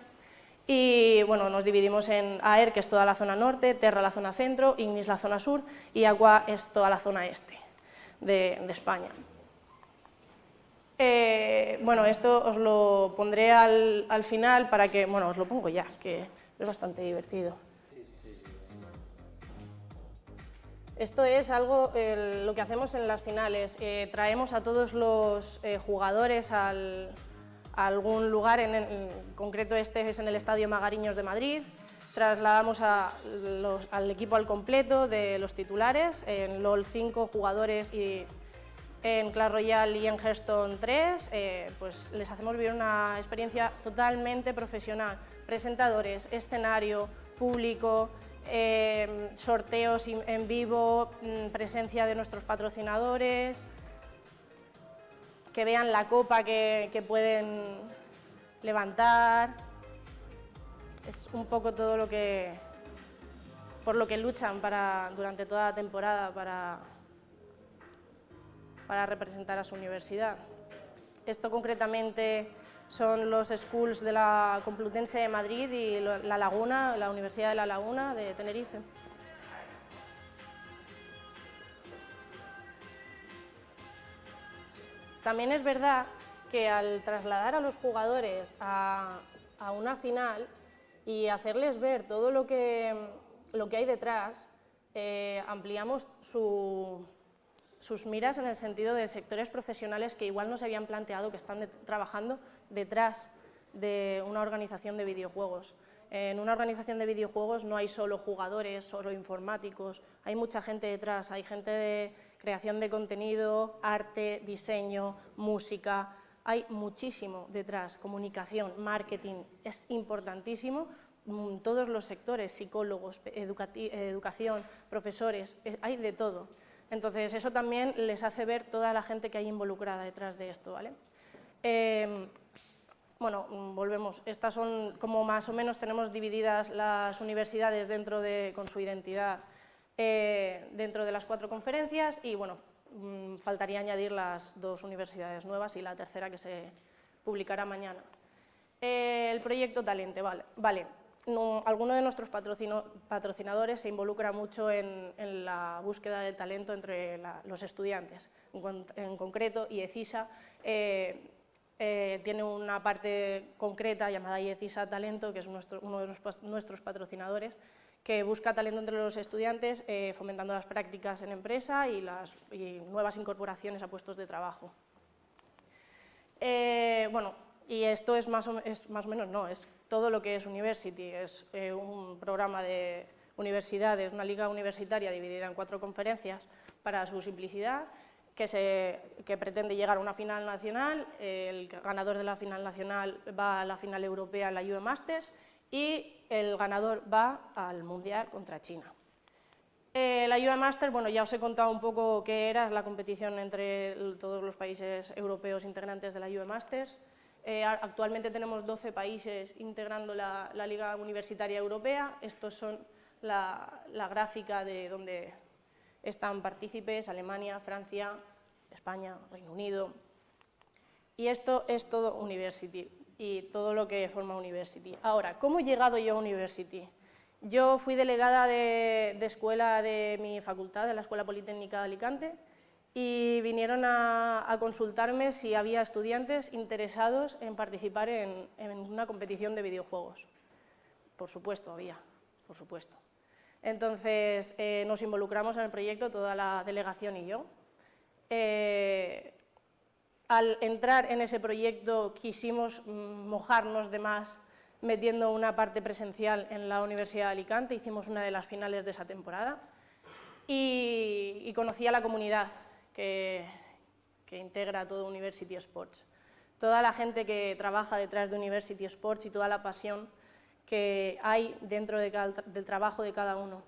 Y bueno, nos dividimos en AER, que es toda la zona norte, Terra la zona centro, Ignis la zona sur y Aqua es toda la zona este de España. Bueno, esto os lo pondré al final para que, bueno, os lo pongo ya, que es bastante divertido. Esto es lo que hacemos en las finales. Traemos a todos los jugadores a algún lugar, en concreto este es en el Estadio Magariños de Madrid. Trasladamos al equipo al completo de los titulares, en LOL 5 jugadores y en Clash Royale y en Hearthstone 3, pues les hacemos vivir una experiencia totalmente profesional. Presentadores, escenario, público, sorteos en vivo, presencia de nuestros patrocinadores, que vean la copa que pueden levantar. Es un poco todo por lo que luchan durante toda la temporada para representar a su universidad. Esto concretamente son los schools de la Complutense de Madrid y La Laguna, la Universidad de La Laguna de Tenerife. También es verdad que al trasladar a los jugadores a una final y hacerles ver todo lo que hay detrás, ampliamos sus miras en el sentido de sectores profesionales que igual no se habían planteado que están trabajando detrás de una organización de videojuegos. En una organización de videojuegos no hay solo jugadores, solo informáticos, hay mucha gente detrás, hay gente de creación de contenido, arte, diseño, música, hay muchísimo detrás, comunicación, marketing, es importantísimo, todos los sectores, psicólogos, educación, profesores, hay de todo. Entonces, eso también les hace ver toda la gente que hay involucrada detrás de esto, ¿vale? Bueno, volvemos. Estas son como más o menos tenemos divididas las universidades con su identidad dentro de las 4 conferencias y, bueno, faltaría añadir las 2 universidades nuevas y la tercera que se publicará mañana. El proyecto Talente, vale. Alguno de nuestros patrocinadores se involucra mucho en la búsqueda del talento entre los estudiantes. En concreto, IECISA tiene una parte concreta llamada IECISA Talento, que es uno de nuestros patrocinadores, que busca talento entre los estudiantes, fomentando las prácticas en empresa y nuevas incorporaciones a puestos de trabajo. Bueno, y esto es más o menos, no, es todo lo que es University, es un programa de universidades, una liga universitaria dividida en 4 conferencias para su simplicidad, que pretende llegar a una final nacional, el ganador de la final nacional va a la final europea en la UE Masters y el ganador va al Mundial contra China. La UE Masters, bueno, ya os he contado un poco qué era la competición entre todos los países europeos integrantes de la UE Masters. Actualmente tenemos 12 países integrando la Liga Universitaria Europea. Estos son la gráfica de donde están partícipes: Alemania, Francia, España, Reino Unido. Y esto es todo University y todo lo que forma University. Ahora, ¿cómo he llegado yo a University? Yo fui delegada de escuela de mi facultad, de la Escuela Politécnica de Alicante, y vinieron a consultarme si había estudiantes interesados en participar en una competición de videojuegos. Por supuesto, había, por supuesto. Entonces, nos involucramos en el proyecto, toda la delegación y yo. Al entrar en ese proyecto quisimos mojarnos de más metiendo una parte presencial en la Universidad de Alicante, hicimos una de las finales de esa temporada y conocí a la comunidad que integra todo University Esports. Toda la gente que trabaja detrás de University Esports y toda la pasión que hay dentro del trabajo de cada uno.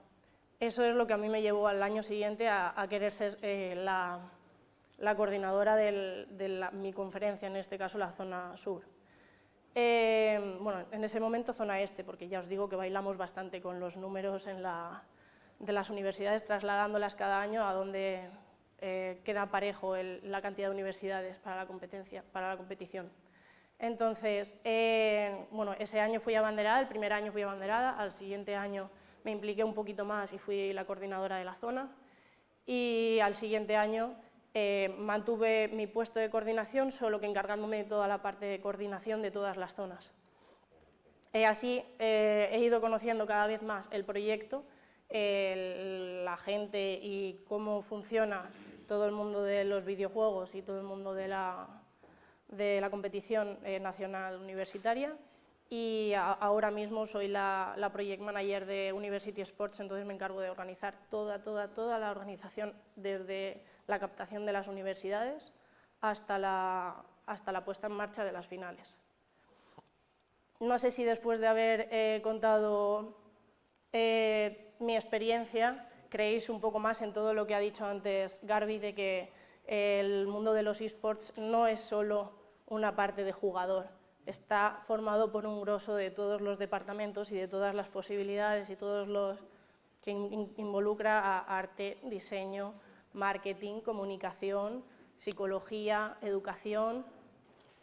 Eso es lo que a mí me llevó al año siguiente a querer ser la coordinadora de mi conferencia, en este caso la zona sur. Bueno, en ese momento zona este, porque ya os digo que bailamos bastante con los números de las universidades, trasladándolas cada año a donde queda parejo la cantidad de universidades para la competición. Entonces, bueno, ese año fui abanderada, el primer año fui abanderada, al siguiente año me impliqué un poquito más y fui la coordinadora de la zona, y al siguiente año mantuve mi puesto de coordinación, solo que encargándome de toda la parte de coordinación de todas las zonas. Así he ido conociendo cada vez más el proyecto, la gente y cómo funciona todo el mundo de los videojuegos y todo el mundo de la competición nacional universitaria, y ahora mismo soy la Project Manager de University Sports, entonces me encargo de organizar toda la organización, desde la captación de las universidades hasta la puesta en marcha de las finales. No sé si después de haber contado mi experiencia, creéis un poco más en todo lo que ha dicho antes Garbi, de que el mundo de los esports no es solo una parte de jugador, está formado por un grosso de todos los departamentos y de todas las posibilidades y todos los que involucra a arte, diseño, marketing, comunicación, psicología, educación,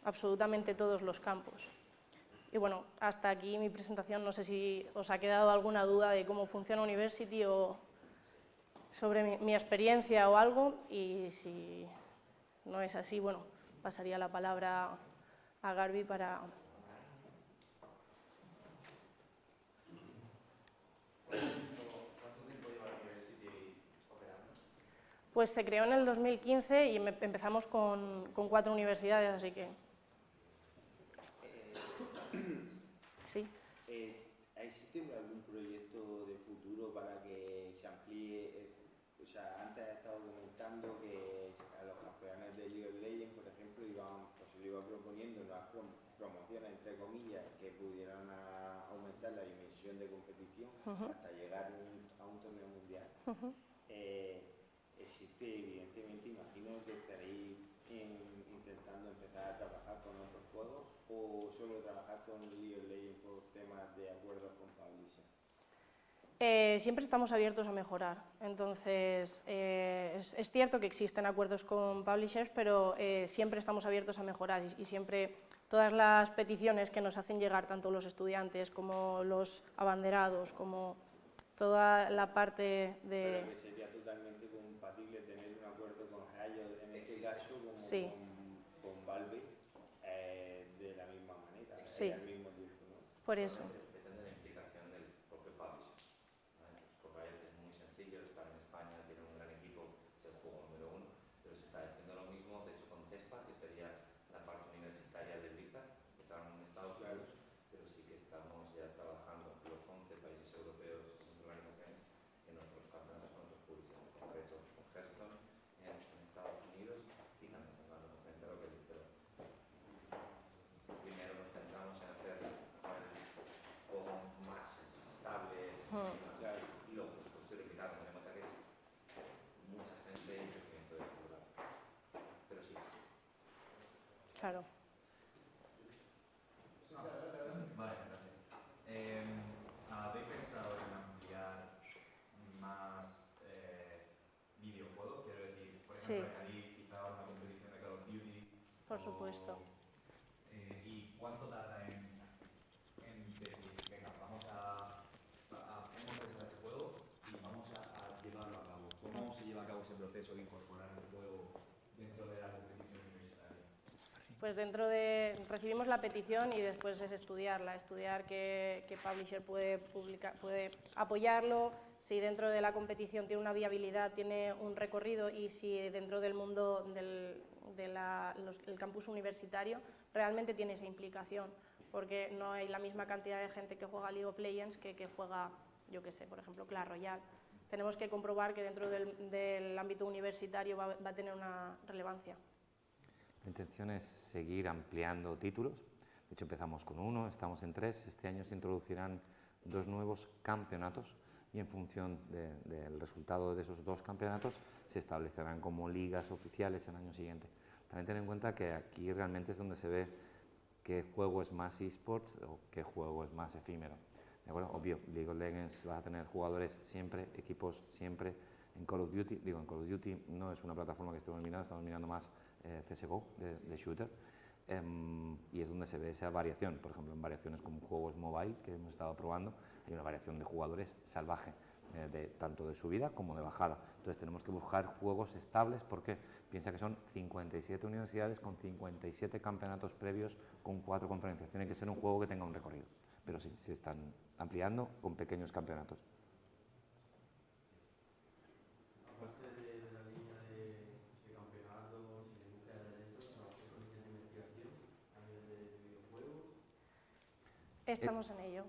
absolutamente todos los campos. Y bueno, hasta aquí mi presentación. No sé si os ha quedado alguna duda de cómo funciona University o sobre mi experiencia o algo, y si no es así, bueno, pasaría la palabra a Garbi para... ¿Cuánto tiempo lleva la University operando? Pues se creó en el 2015 y empezamos con 4 universidades, así que... Sí. ¿existe algún proyecto de futuro para que se amplíe? O sea, antes he estado comentando que a los campeones de League of Legends, por ejemplo, pues se le iba proponiendo unas promociones, entre comillas, que pudieran aumentar la dimensión de competición hasta llegar a un torneo mundial. Existe, evidentemente, imagino que estaréis intentando empezar a trabajar con otros juegos o solo trabajar con League of Legends por temas de acuerdos con publishers. Siempre estamos abiertos a mejorar, entonces es cierto que existen acuerdos con publishers, pero siempre estamos abiertos a mejorar y siempre todas las peticiones que nos hacen llegar tanto los estudiantes como los abanderados, como toda la parte de... Pero que sería totalmente compatible tener un acuerdo con Riot, en este caso, como sí. con Valve, de la misma manera, sí. al mismo tiempo, ¿no? Por eso. Depende de la implicación del propio publisher. Con Riot es muy sencillo, estar en España, tiene un gran equipo, es el juego número 1, pero se está haciendo lo mismo, de hecho con TESPA, que sería la parte universitaria del Blizzard, que están en Estados Unidos, pero sí que estamos ya trabajando los 11 países europeos, organizaciones, en nuestros campeonatos con otros públicos, en concreto con Hearthstone en Estados Unidos y también se está dando frente a lo que dice, pero primero nos centramos en hacer juego más estable y luego pues verificar, teniendo en cuenta que es mucha gente y crecimiento de figura, pero sí. Claro. Vale, gracias. ¿Habéis pensado en ampliar más videojuegos? Quiero decir, por ejemplo, añadir quizá una competición de Call of Duty. Por supuesto. ¿Y cuánto tarda en decir, venga, hemos pensado este juego y vamos a llevarlo a cabo? ¿Cómo se lleva a cabo ese proceso de incorporar el juego dentro de la competición universitaria? Pues recibimos la petición y después es estudiarla, estudiar qué publisher puede apoyarlo, si dentro de la competición tiene una viabilidad, tiene un recorrido y si dentro del mundo del campus universitario realmente tiene esa implicación, porque no hay la misma cantidad de gente que juega League of Legends que juega, yo qué sé, por ejemplo, Clash Royale. Tenemos que comprobar que dentro del ámbito universitario va a tener una relevancia. La intención es seguir ampliando títulos. De hecho, empezamos con 1, estamos en 3. Este año se introducirán 2 nuevos campeonatos y en función del resultado de esos 2 campeonatos se establecerán como ligas oficiales el año siguiente. También ten en cuenta que aquí realmente es donde se ve qué juego es más eSports o qué juego es más efímero. ¿De acuerdo? Obvio, League of Legends va a tener jugadores siempre, equipos siempre. En Call of Duty no es una plataforma que estemos mirando más CSGO de shooter, y es donde se ve esa variación. Por ejemplo, en variaciones como juegos mobile que hemos estado probando, hay una variación de jugadores salvaje, tanto de subida como de bajada. Entonces tenemos que buscar juegos estables porque piensa que son 57 universidades con 57 campeonatos previos con 4 conferencias. Tiene que ser un juego que tenga un recorrido, pero sí, se están ampliando con pequeños campeonatos. Aparte de la línea de campeonatos y de búsqueda de talentos, ¿trabajáis con líneas de investigación a nivel de videojuegos? Estamos en ello.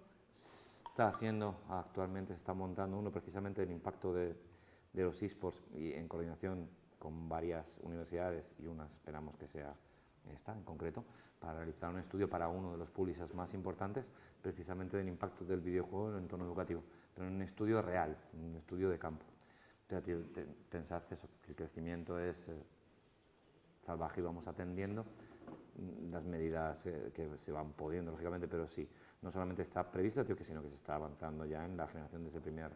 Actualmente se está montando uno precisamente del impacto de los esports y en coordinación con varias universidades y una esperamos que sea esta en concreto, para realizar un estudio para uno de los publishers más importantes precisamente del impacto del videojuego en el entorno educativo, pero en un estudio real, un estudio de campo. Pensad eso, que el crecimiento es salvaje y vamos atendiendo las medidas que se van pudiendo, lógicamente, pero sí, no solamente está previsto, sino que se está avanzando ya en la generación de ese primer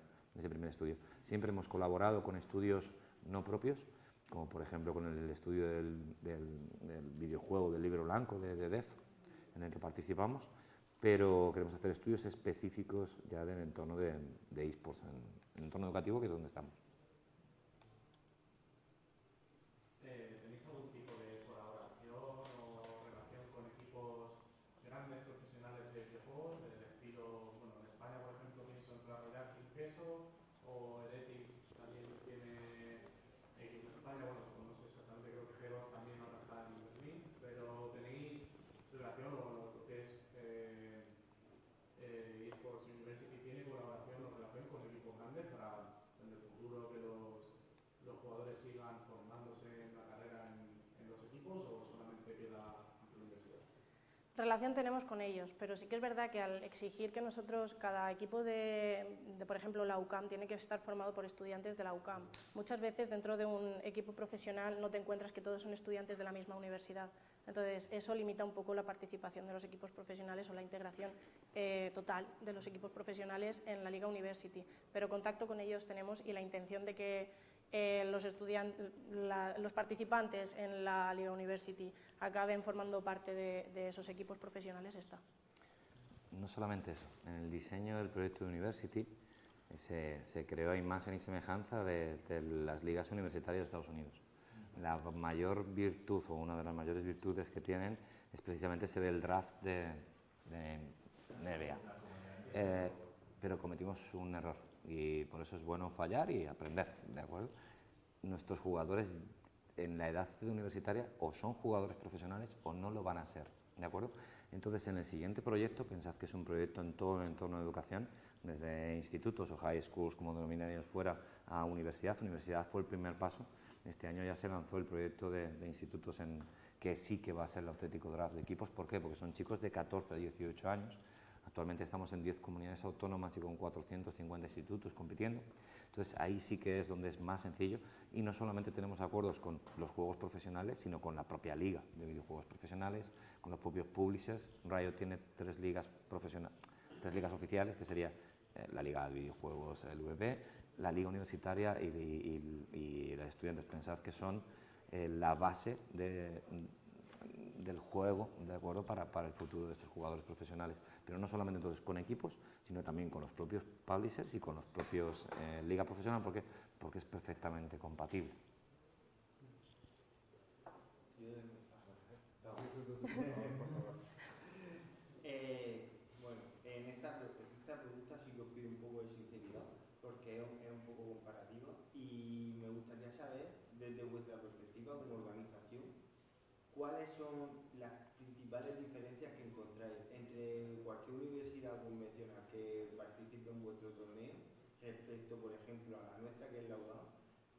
estudio. Siempre hemos colaborado con estudios no propios, como por ejemplo con el estudio del videojuego del libro blanco de DEF, en el que participamos, pero queremos hacer estudios específicos ya del entorno de eSports, en el entorno educativo, que es donde estamos. ¿Tenéis algún tipo de colaboración o relación con equipos grandes profesionales de videojuegos, del estilo, bueno, en España, por ejemplo, pienso en Clash Royale y Queso, o Heretics también tiene equipos en España, bueno, no sé exactamente, creo que G2 también ahora está en Berlín, pero ¿tenéis relación o lo que es Esports University equipos o solamente queda ante la universidad? Relación tenemos con ellos, pero sí que es verdad que al exigir que nosotros, cada equipo de, por ejemplo, la UCAM, tiene que estar formado por estudiantes de la UCAM. Muchas veces dentro de un equipo profesional no te encuentras que todos son estudiantes de la misma universidad. Entonces, eso limita un poco la participación de los equipos profesionales o la integración total de los equipos profesionales en la Liga University. Pero contacto con ellos tenemos y la intención de que los participantes en la Liga University acaben formando parte de esos equipos profesionales está. No solamente eso, en el diseño del proyecto de University se creó a imagen y semejanza de las ligas universitarias de Estados Unidos. La mayor virtud, o una de las mayores virtudes que tienen, es precisamente ese del draft de NBA. Pero cometimos un error y por eso es bueno fallar y aprender, ¿de acuerdo? Nuestros jugadores en la edad universitaria o son jugadores profesionales o no lo van a ser, ¿de acuerdo? Entonces, en el siguiente proyecto, pensad que es un proyecto en todo el entorno de educación, desde institutos o high schools, como denominaríamos fuera, a universidad. Universidad fue el primer paso. Este año ya se lanzó el proyecto de institutos que sí que va a ser el auténtico draft de equipos. ¿Por qué? Porque son chicos de 14 a 18 años. Actualmente estamos en 10 comunidades autónomas y con 450 institutos compitiendo. Entonces, ahí sí que es donde es más sencillo y no solamente tenemos acuerdos con los juegos profesionales, sino con la propia liga de videojuegos profesionales, con los propios publishers. Riot tiene 3 ligas oficiales, que sería la liga de videojuegos, el VB, la liga universitaria y los estudiantes. Pensad que son la base del juego, ¿de acuerdo?, para el futuro de estos jugadores profesionales. Pero no solamente entonces con equipos, sino también con los propios publishers y con los propios liga profesional, porque es perfectamente compatible. Bueno, en esta pregunta sí que os pido un poco de sinceridad, porque es un poco comparativa y me gustaría saber, desde vuestra perspectiva como organización, ¿cuáles son las principales diferencias que encontráis entre cualquier universidad convencional que participe en vuestro torneo respecto, por ejemplo, a la nuestra, que es la UCAM,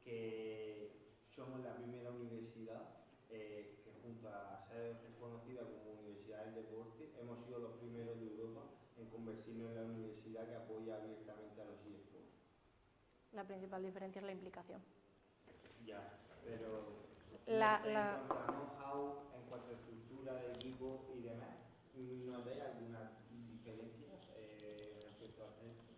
que somos la primera universidad que junto a ser reconocida como Universidad del Deporte, hemos sido los primeros de Europa en convertirnos en la universidad que apoya abiertamente a los eSports? La principal diferencia es la implicación. Ya, pero en cuanto a know-how, en cuanto a estructura de equipo y demás, ¿no veis alguna diferencia respecto a esto?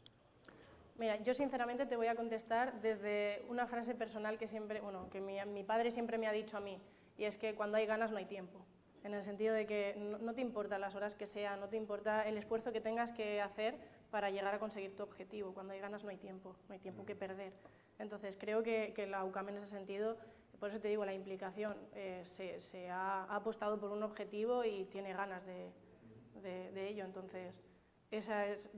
Mira, yo sinceramente te voy a contestar desde una frase personal que siempre, bueno, que mi padre siempre me ha dicho a mí, y es que cuando hay ganas no hay tiempo. En el sentido de que no te importa las horas que sean, no te importa el esfuerzo que tengas que hacer para llegar a conseguir tu objetivo. Cuando hay ganas no hay tiempo que perder. Entonces creo que la UCAM en ese sentido, por eso te digo, la implicación, se ha apostado por un objetivo y tiene ganas de ello. Entonces, esa es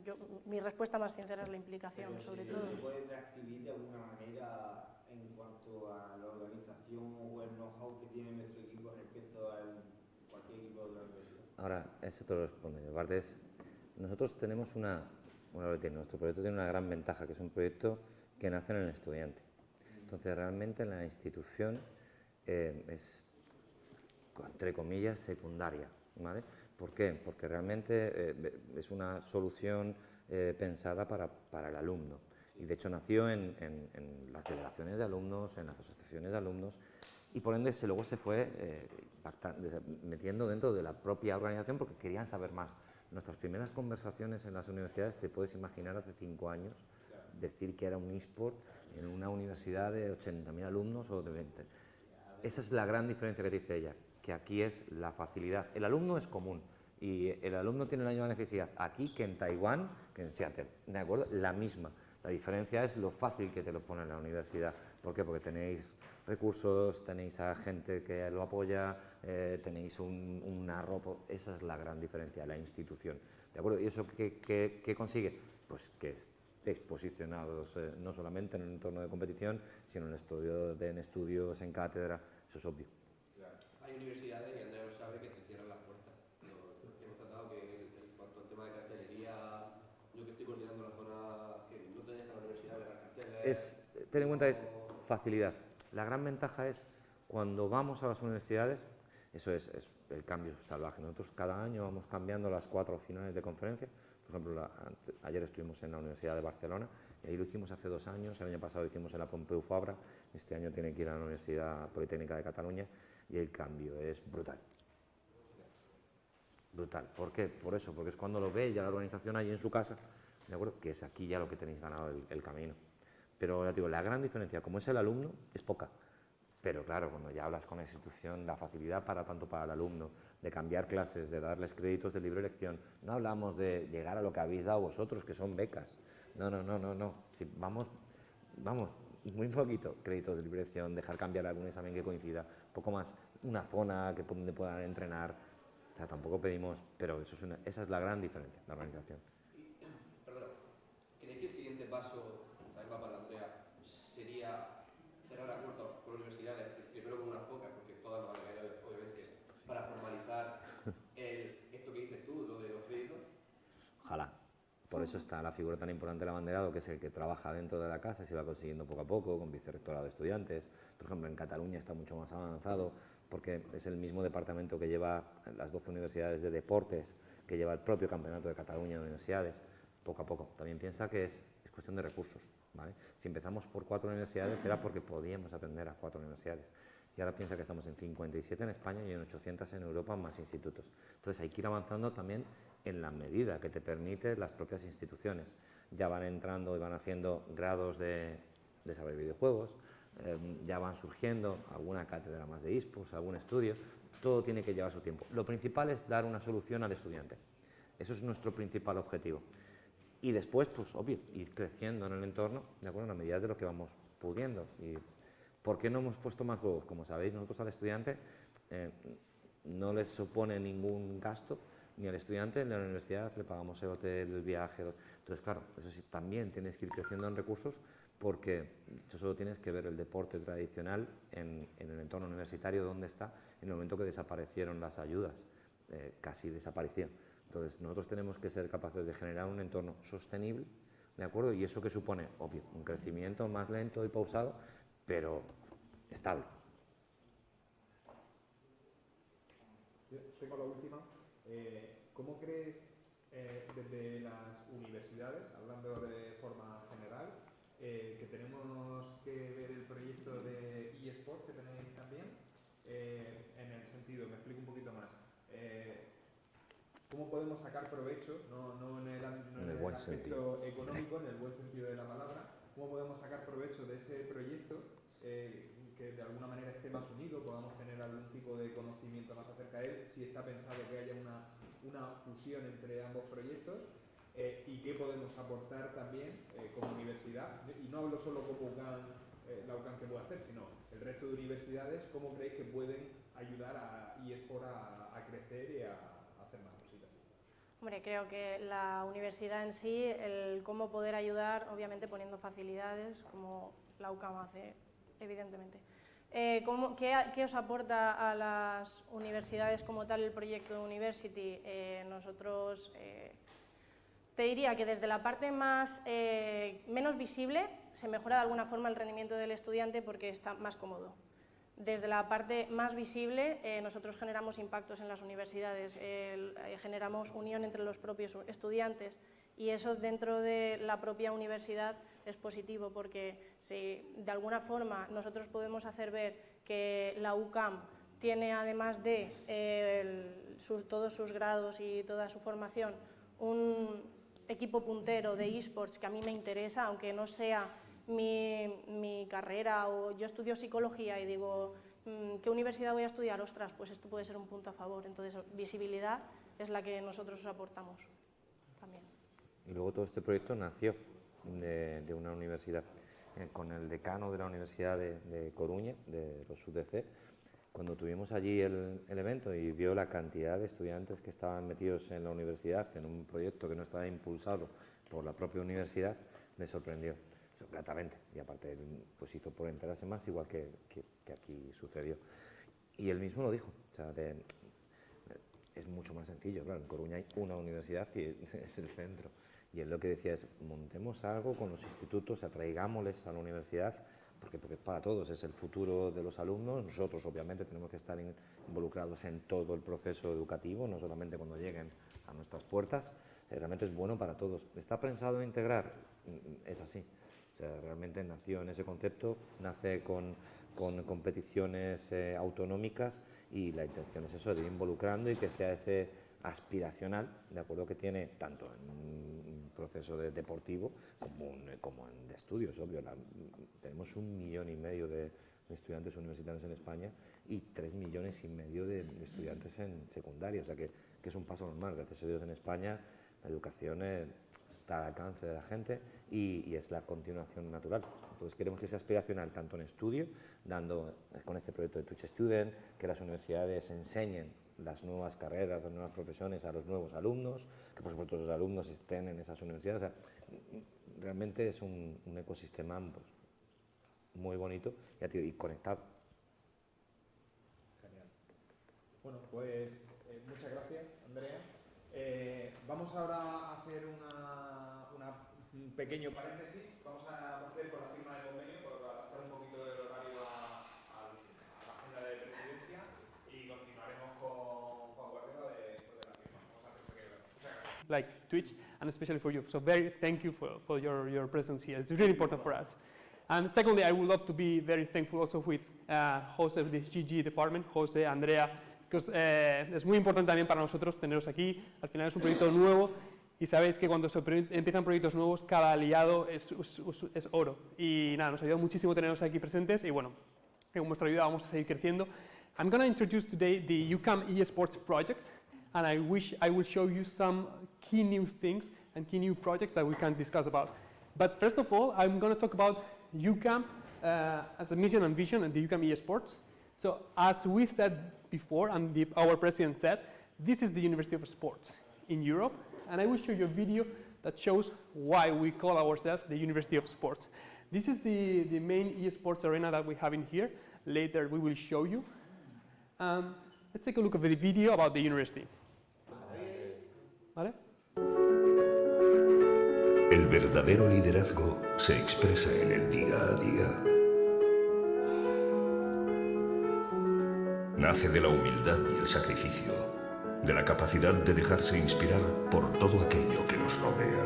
mi respuesta más sincera, es la implicación. Pero sobre si todo. ¿Se puede transcribir de alguna manera en cuanto a la organización o el know-how que tiene nuestro equipo respecto a cualquier equipo de la universidad? Ahora, eso te lo respondo. Aparte nosotros tenemos nuestro proyecto tiene una gran ventaja, que es un proyecto que nace en el estudiante. Entonces, realmente la institución es, entre comillas, secundaria, ¿vale? ¿Por qué? Porque realmente es una solución pensada para el alumno. Y de hecho nació en las federaciones de alumnos, en las asociaciones de alumnos, y por ende luego se fue metiendo dentro de la propia organización porque querían saber más. Nuestras primeras conversaciones en las universidades, te puedes imaginar, hace 5 años, decir que era un eSport en una universidad de 80.000 alumnos o de 20. Esa es la gran diferencia que dice ella, que aquí es la facilidad. El alumno es común y el alumno tiene la misma necesidad aquí que en Taiwán, que en Seattle, ¿de acuerdo? La misma. La diferencia es lo fácil que te lo pone la universidad. ¿Por qué? Porque tenéis recursos, tenéis a gente que lo apoya, tenéis un arropo. Esa es la gran diferencia, la institución. ¿De acuerdo? ¿Y eso qué consigue? Pues que estéis posicionados no solamente en un entorno de competición, sino en estudios, en cátedra. Eso es obvio. Claro. Hay universidades, y Andrea lo sabe, que te cierran las puertas. Hemos tratado que en cuanto al tema de cartelería, yo que estoy coordinando la zona, que no te deja la universidad ver las carteles. Ten en cuenta, es facilidad. La gran ventaja es cuando vamos a las universidades, Eso es el cambio salvaje. Nosotros cada año vamos cambiando las 4 finales de conferencia. Por ejemplo, ayer estuvimos en la Universidad de Barcelona, y ahí lo hicimos hace 2 años, el año pasado lo hicimos en la Pompeu Fabra, este año tiene que ir a la Universidad Politécnica de Cataluña, y el cambio es brutal. Brutal. ¿Por qué? Por eso, porque es cuando lo ve ya la organización ahí en su casa, ¿de acuerdo? Que es aquí ya lo que tenéis ganado el camino. Pero ya digo, la gran diferencia, como es el alumno, es poca. Pero claro, cuando ya hablas con la institución, la facilidad tanto para el alumno, de cambiar clases, de darles créditos de libre elección, no hablamos de llegar a lo que habéis dado vosotros, que son becas. No. Si vamos, muy poquito, créditos de libre elección, dejar cambiar algún examen que coincida, poco más, una zona donde puedan entrenar. O sea, tampoco pedimos, pero esa es la gran diferencia, la organización. Perdona, ¿creéis que el siguiente paso, también va para Andrea, sería cerrar acuerdos con universidades, primero con unas pocas, porque todas nos van a caer, obviamente, para formalizar esto que dices tú, lo de los créditos? Ojalá. Por eso está la figura tan importante del abanderado, que es el que trabaja dentro de la casa y se va consiguiendo poco a poco, con vicerrectorado de estudiantes. Por ejemplo, en Cataluña está mucho más avanzado, porque es el mismo departamento que lleva las 12 universidades de deportes, que lleva el propio campeonato de Cataluña de universidades, poco a poco. También piensa que es cuestión de recursos, ¿vale? Si empezamos por 4 universidades era porque podíamos atender a 4 universidades. Y ahora piensa que estamos en 57 en España y en 800 en Europa, más institutos. Entonces hay que ir avanzando también en la medida que te permite las propias instituciones. Ya van entrando y van haciendo grados de desarrollo de videojuegos, ya van surgiendo alguna cátedra más de Esports, algún estudio, todo tiene que llevar su tiempo. Lo principal es dar una solución al estudiante. Eso es nuestro principal objetivo. Y después, pues obvio, ir creciendo en el entorno, ¿de acuerdo? A medida de lo que vamos pudiendo. ¿Y por qué no hemos puesto más huevos? Como sabéis, nosotros al estudiante no les supone ningún gasto, ni al estudiante en la universidad le pagamos el hotel, el viaje. Entonces, claro, eso sí, también tienes que ir creciendo en recursos, porque tú solo tienes que ver el deporte tradicional en el entorno universitario, donde está, en el momento que desaparecieron las ayudas, casi desapareció. Entonces, nosotros tenemos que ser capaces de generar un entorno sostenible, ¿de acuerdo? Y eso que supone, obvio, un crecimiento más lento y pausado, pero estable. Yo tengo la última. ¿Cómo crees, desde las universidades, hablando de forma general, que tenemos que ver el proyecto de eSports que tenéis también? En el sentido, me explico un poquito más. ¿Cómo podemos sacar provecho, no en el buen aspecto económico, en el buen sentido de la palabra, cómo podemos sacar provecho de ese proyecto, que de alguna manera esté más unido, podamos tener algún tipo de conocimiento más acerca de él, si está pensado que haya una fusión entre ambos proyectos, y qué podemos aportar también como universidad? Y no hablo solo como la UCAM que puede hacer, sino el resto de universidades. ¿Cómo creéis que pueden ayudar a eSports a crecer y a hacer más cositas? Hombre, creo que la universidad en sí, el cómo poder ayudar, obviamente poniendo facilidades, como la UCAM hace, evidentemente. ¿Qué os aporta a las universidades como tal el proyecto University? Nosotros te diría que desde la parte menos visible se mejora de alguna forma el rendimiento del estudiante porque está más cómodo. Desde la parte más visible, nosotros generamos impactos en las universidades, generamos unión entre los propios estudiantes, y eso dentro de la propia universidad es positivo, porque si de alguna forma nosotros podemos hacer ver que la UCAM tiene, además de todos sus grados y toda su formación, un equipo puntero de eSports que a mí me interesa, aunque no sea mi carrera, o yo estudio psicología y digo, ¿qué universidad voy a estudiar? Ostras, pues esto puede ser un punto a favor. Entonces, visibilidad es la que nosotros os aportamos también. Y luego todo este proyecto nació de una universidad, con el decano de la Universidad de Coruña, de los UDC, cuando tuvimos allí el evento y vio la cantidad de estudiantes que estaban metidos en la universidad, en un proyecto que no estaba impulsado por la propia universidad, me sorprendió. Gratamente, y aparte pues hizo por enterarse más, igual que aquí sucedió. Y él mismo lo dijo, o sea, es mucho más sencillo, claro, en Coruña hay una universidad y es el centro, y él lo que decía es, montemos algo con los institutos, atraigámosles a la universidad porque es para todos, es el futuro de los alumnos. Nosotros obviamente tenemos que estar involucrados en todo el proceso educativo, no solamente cuando lleguen a nuestras puertas. Realmente es bueno para todos. ¿Está pensado en integrar? Es así. O sea, realmente nació en ese concepto, nace con competiciones autonómicas, y la intención es eso, de ir involucrando y que sea ese aspiracional, de acuerdo, que tiene tanto en un proceso deportivo como en de estudios, obvio. Tenemos 1,5 millones de estudiantes universitarios en España y 3,5 millones de estudiantes en secundaria, o sea que es un paso normal. Gracias a Dios en España la educación está al alcance de la gente y es la continuación natural. Entonces queremos que sea aspiracional tanto en estudio, dando con este proyecto de Twitch Student, que las universidades enseñen las nuevas carreras, las nuevas profesiones a los nuevos alumnos, que por supuesto los alumnos estén en esas universidades. O sea, realmente es un ecosistema pues, muy bonito y conectado. Genial. Bueno, pues muchas gracias, Andrea. Vamos ahora a hacer un pequeño paréntesis. Vamos a proceder con la firma del convenio para adaptar un poquito el horario a la agenda de presidencia y continuaremos con Juan Guardiola después de la firma. Vamos a hacer un pequeño. Muchas gracias. Like Twitch, and especially for you. So thank you for your presence here. It's really important for us. And secondly, I would love to be very thankful also with Jose of this GG department, Jose, Andrea, because es muy importante también para nosotros teneros aquí. Al final es un proyecto nuevo y sabéis que cuando se empiezan proyectos nuevos, cada aliado es oro. Y nada, nos ayuda muchísimo teneros aquí presentes y bueno, con vuestra ayuda vamos a seguir creciendo. I'm going to introduce today the UCAM Esports project, and I will show you some key new things and key new projects that we can discuss about. But first of all, I'm going to talk about UCAM as a mission and vision and the UCAM Esports. So as we said before, and our president said, this is the University of Sports in Europe, and I will show you a video that shows why we call ourselves the University of Sports. This is the main esports arena that we have in here. Later we will show you. Let's take a look at the video about the university. ¿Vale? El verdadero liderazgo se expresa en el día a día. Nace de la humildad y el sacrificio, de la capacidad de dejarse inspirar por todo aquello que nos rodea.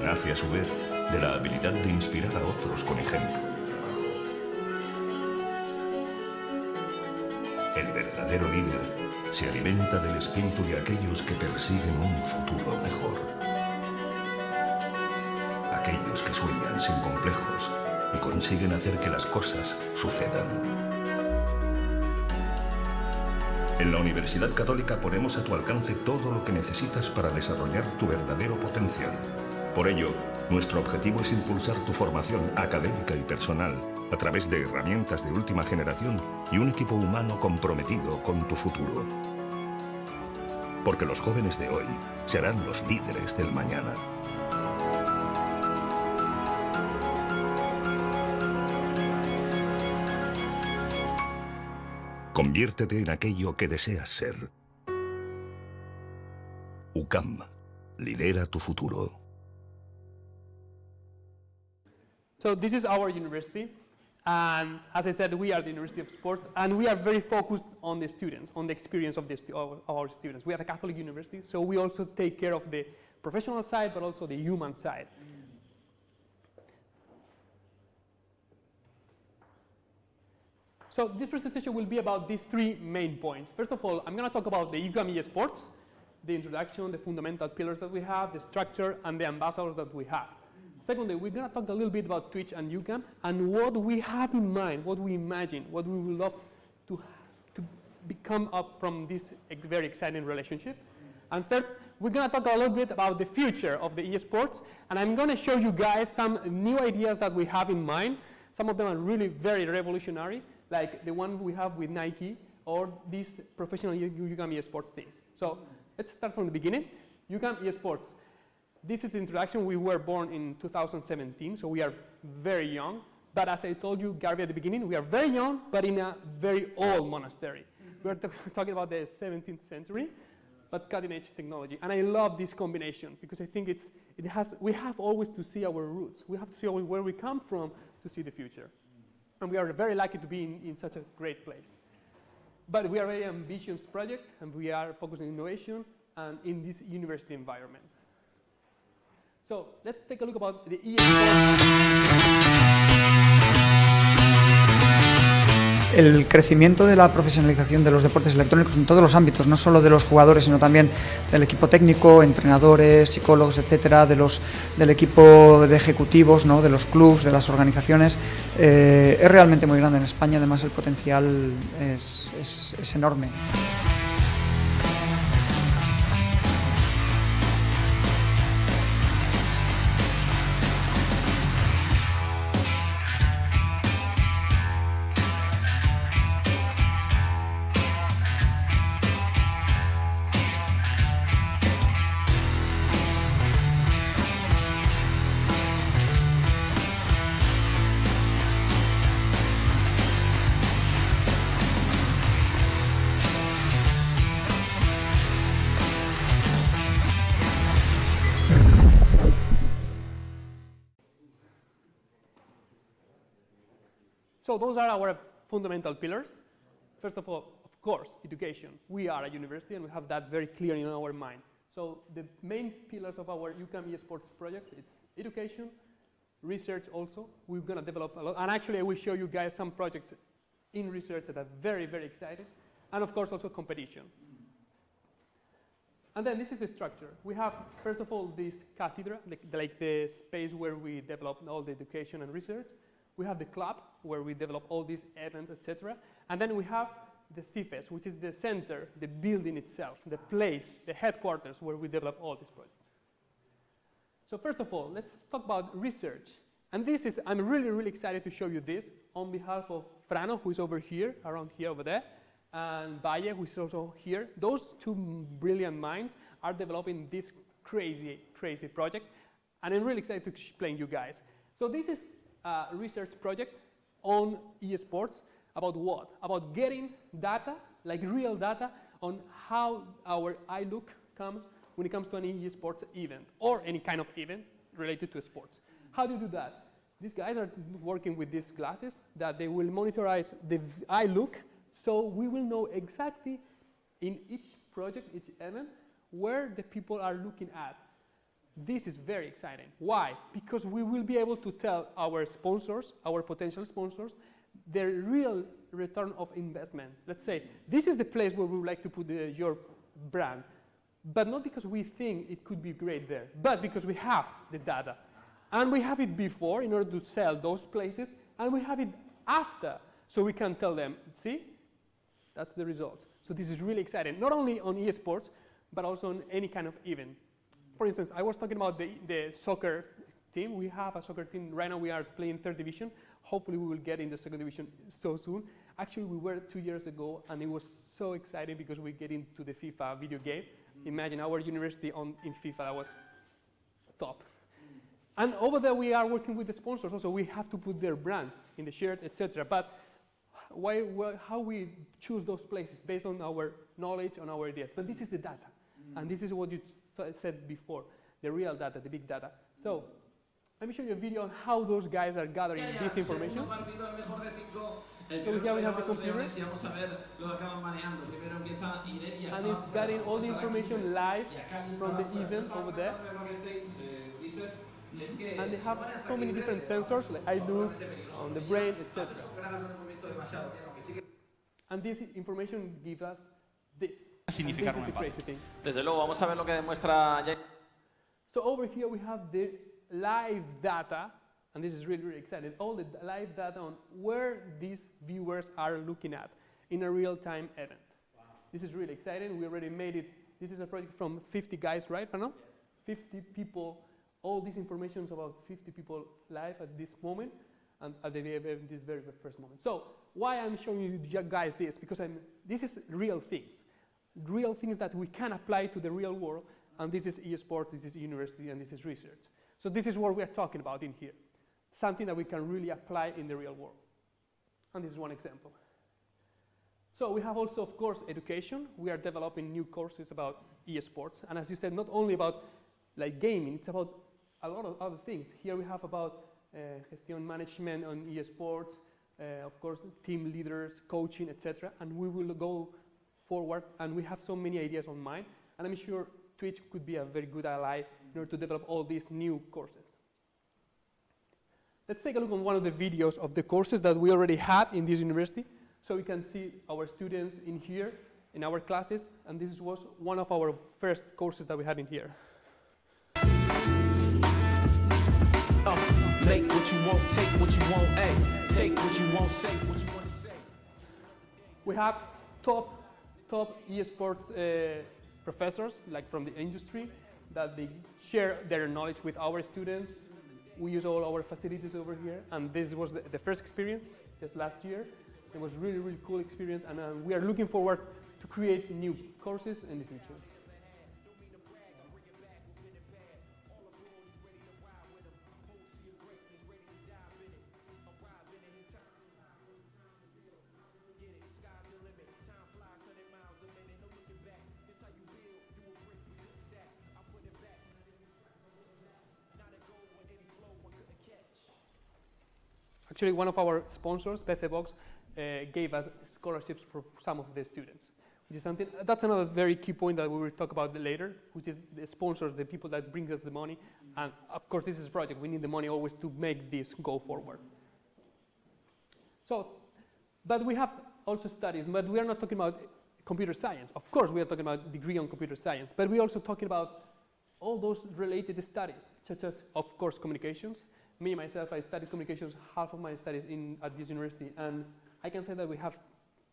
Nace a su vez de la habilidad de inspirar a otros con ejemplo. El verdadero líder se alimenta del espíritu de aquellos que persiguen un futuro mejor. Aquellos que sueñan sin complejos y consiguen hacer que las cosas sucedan. En la Universidad Católica ponemos a tu alcance todo lo que necesitas para desarrollar tu verdadero potencial. Por ello, nuestro objetivo es impulsar tu formación académica y personal a través de herramientas de última generación y un equipo humano comprometido con tu futuro. Porque los jóvenes de hoy serán los líderes del mañana. Conviértete en aquello que deseas ser. UCAM. Lidera tu futuro. So this is our university, and as I said, we are the University of Sports, and we are very focused on the students, on the experience of our students. We are a Catholic university, so we also take care of the professional side, but also the human side. So this presentation will be about these three main points. First of all, I'm going to talk about the UCAM Esports, the introduction, the fundamental pillars that we have, the structure, and the ambassadors that we have. Secondly, we're going to talk a little bit about Twitch and UCAM and what we have in mind, what we imagine, what we would love to become up from this very exciting relationship. And third, we're going to talk a little bit about the future of the esports, and I'm going to show you guys some new ideas that we have in mind. Some of them are really very revolutionary, like the one we have with Nike or this professional UCAM esports team. So let's start from the beginning. UCAM esports. This is the introduction. We were born in 2017, so we are very young. But as I told you, Garvey, at the beginning, we are very young, but in a very old monastery. We're talking about the 17th century. but cutting-edge technology. And I love this combination because I think we have always to see our roots. We have to see where we come from to see the future. And we are very lucky to be in such a great place. But we are a very ambitious project, and we are focusing on innovation and in this university environment. So let's take a look about the El crecimiento de la profesionalización de los deportes electrónicos en todos los ámbitos, no solo de los jugadores, sino también del equipo técnico, entrenadores, psicólogos, etcétera, del equipo de ejecutivos, ¿no? De los clubes, de las organizaciones, es realmente muy grande en España. Además, el potencial es enorme. So those are our fundamental pillars. First of all, of course, education. We are a university and we have that very clear in our mind. So the main pillars of our UCAM Esports project, it's education, research also. We're going to develop a lot. And actually, I will show you guys some projects in research that are very, very exciting. And of course, also competition. And then this is the structure. We have, first of all, this cathedra, like the space where we develop all the education and research. We have the club, where we develop all these events, etc. And then we have the CIFES, which is the center, the building itself, the place, the headquarters where we develop all these projects. So first of all, let's talk about research. And this is, I'm really, really excited to show you this on behalf of Frano, who is over here, around here, over there, and Valle, who is also here. Those two brilliant minds are developing this crazy, crazy project. And I'm really excited to explain you guys. So this is a research project on esports. About what? About getting data, like real data, on how our eye look comes when it comes to an esports event or any kind of event related to sports. How do you do that? These guys are working with these glasses that they will monitorize the eye look, so we will know exactly in each project, each event, where the people are looking at. This is very exciting. Why? Because we will be able to tell our sponsors, our potential sponsors, their real return of investment. Let's say, this is the place where we would like to put your brand, but not because we think it could be great there, but because we have the data. And we have it before in order to sell those places, and we have it after, so we can tell them, see, that's the result. So this is really exciting, not only on esports, but also on any kind of event. For instance, I was talking about the soccer team. We have a soccer team. Right now we are playing third division. Hopefully we will get in the second division so soon. Actually, we were 2 years ago, and it was so exciting because we get into the FIFA video game. Imagine our university in FIFA, that was top. And over there we are working with the sponsors also. We have to put their brands in the shirt, etc. But how we choose those places based on our knowledge, on our ideas. But this is the data. And this is what you said before, the real data, the big data. So let me show you a video on how those guys are gathering this information. So here we have the computer, and it's getting all the information live from the event over there. And they have so many different sensors, like eye look, on the brain, etc. And this information gives us this. Significar un empate. Desde luego, vamos a ver lo que demuestra. So over here we have the live data, and this is really, really exciting. All the live data on where these viewers are looking at in a real-time event. Wow. This is really exciting. We already made it. This is a project from 50 guys, right, Fernando? 50 people. All this information is about 50 people live at this moment, and at the this very first moment. So why I'm showing you guys this? Because this is real things that we can apply to the real world, and this is eSport, this is university, and this is research. So this is what we are talking about in here, something that we can really apply in the real world. And this is one example. So we have also, of course, education. We are developing new courses about esports. And as you said, not only about like gaming, it's about a lot of other things. Here we have about gestión management on esports, of course, team leaders, coaching, etc. And we will go forward, and we have so many ideas on mind. And I'm sure Twitch could be a very good ally in order to develop all these new courses. Let's take a look on one of the videos of the courses that we already had in this university. So we can see our students in here, in our classes, and this was one of our first courses that we had in here. Make what you want, take what you want, take what you want, say what you want to say. We have top esports professors, like from the industry, that they share their knowledge with our students. We use all our facilities over here, and this was the first experience, just last year. It was really, really cool experience, and we are looking forward to create new courses in the future. Actually, one of our sponsors, Box, gave us scholarships for some of the students, which is something, that's another very key point that we will talk about later, which is the sponsors, the people that bring us the money. And of course, this is a project. We need the money always to make this go forward. So, but we have also studies, but we are not talking about computer science. Of course, we are talking about degree on computer science, but we're also talking about all those related studies, such as, of course, communications. Me, myself, I studied communications, half of my studies at this university, and I can say that we have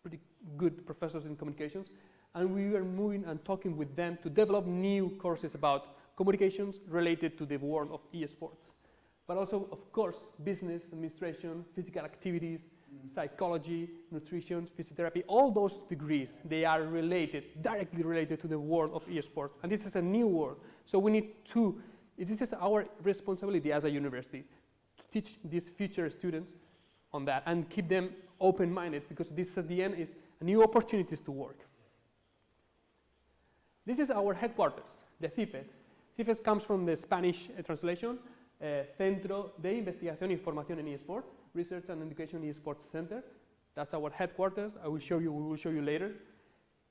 pretty good professors in communications, and we are moving and talking with them to develop new courses about communications related to the world of esports. But also, of course, business, administration, physical activities, psychology, nutrition, physiotherapy, all those degrees, they are related, directly related to the world of esports. And this is a new world. So we need to, this is our responsibility as a university, to teach these future students on that and keep them open-minded, because this at the end is new opportunities to work. This is our headquarters, the CIFES. CIFES comes from the Spanish translation, Centro de Investigación y Formación en eSports, Research and Education eSports Center. That's our headquarters. We will show you later.